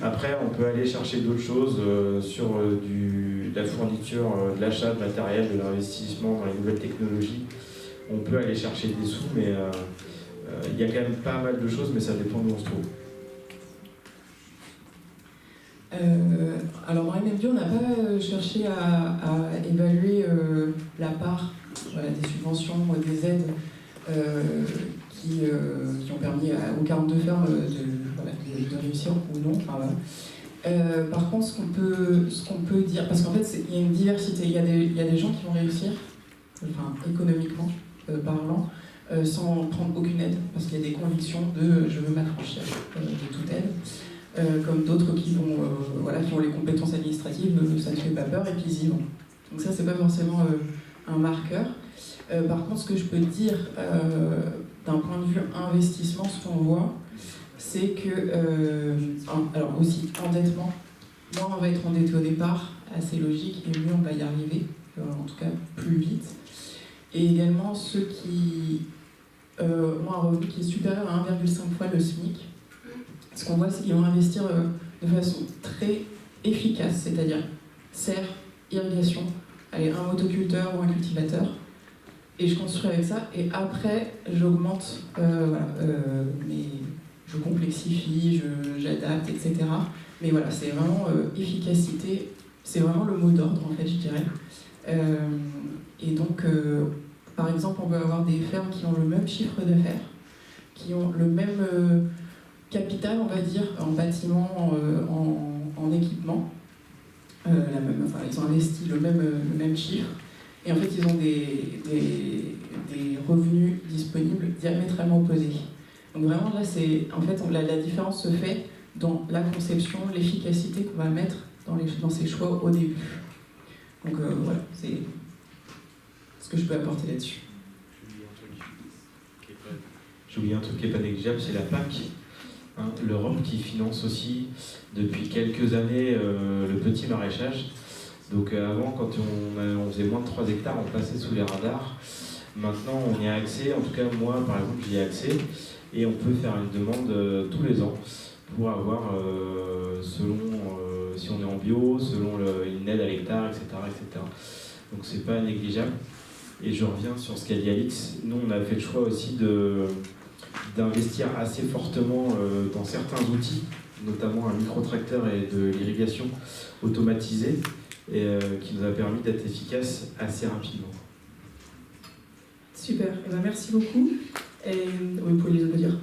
Après, on peut aller chercher d'autres choses sur de la fourniture, de l'achat de matériel, de l'investissement dans les nouvelles technologies. On peut aller chercher des sous, mais il y a quand même pas mal de choses, mais ça dépend d'où on se trouve. Alors dans MMBio, on n'a pas cherché à évaluer la part des subventions, des aides qui ont permis aux 42 fermes de réussir ou non. Enfin, voilà. Par contre, ce qu'on peut dire, parce qu'en fait, il y a une diversité, il y a des gens qui vont réussir, enfin, économiquement parlant, sans prendre aucune aide, parce qu'il y a des convictions de je veux m'affranchir de toute aide, comme d'autres qui ont les compétences administratives, ça ne fait pas peur et puis ils y vont. Donc ça, c'est pas forcément un marqueur. Par contre, ce que je peux dire d'un point de vue investissement, ce qu'on voit, c'est que, alors aussi, endettement, moins on va être endetté au départ, assez logique, et mieux on va y arriver, en tout cas plus vite. Et également ceux qui ont un revenu qui est supérieur à 1,5 fois le SMIC, ce qu'on voit, c'est qu'ils vont investir de façon très efficace, c'est-à-dire serre, irrigation, allez, un motoculteur ou un cultivateur, et je construis avec ça, et après j'augmente, mais je complexifie, j'adapte, etc. Mais voilà, c'est vraiment efficacité, c'est vraiment le mot d'ordre en fait, je dirais. Et donc, par exemple, on peut avoir des fermes qui ont le même chiffre d'affaires, qui ont le même capital, on va dire, en bâtiment, en équipement. Ils ont investi le même chiffre. Et en fait, ils ont des revenus disponibles diamétralement opposés. Donc vraiment, là, la différence se fait dans la conception, l'efficacité qu'on va mettre dans ces choix au début. Donc voilà, c'est ce que je peux apporter là-dessus. J'ai oublié un truc qui n'est pas négligeable, c'est la PAC. L'Europe qui finance aussi depuis quelques années le petit maraîchage. Donc avant, quand on faisait moins de 3 hectares, on passait sous les radars. Maintenant, on y a accès, en tout cas moi par exemple, j'y ai accès, et on peut faire une demande tous les ans pour avoir, selon si on est en bio, selon une aide à l'hectare, etc., etc. Donc c'est pas négligeable. Et je reviens sur ce qu'a dit Alix. Nous, on a fait le choix aussi d'investir assez fortement dans certains outils, notamment un micro-tracteur et de l'irrigation automatisée, et qui nous a permis d'être efficace assez rapidement. Super, merci beaucoup. Et oui, vous pouvez les applaudir.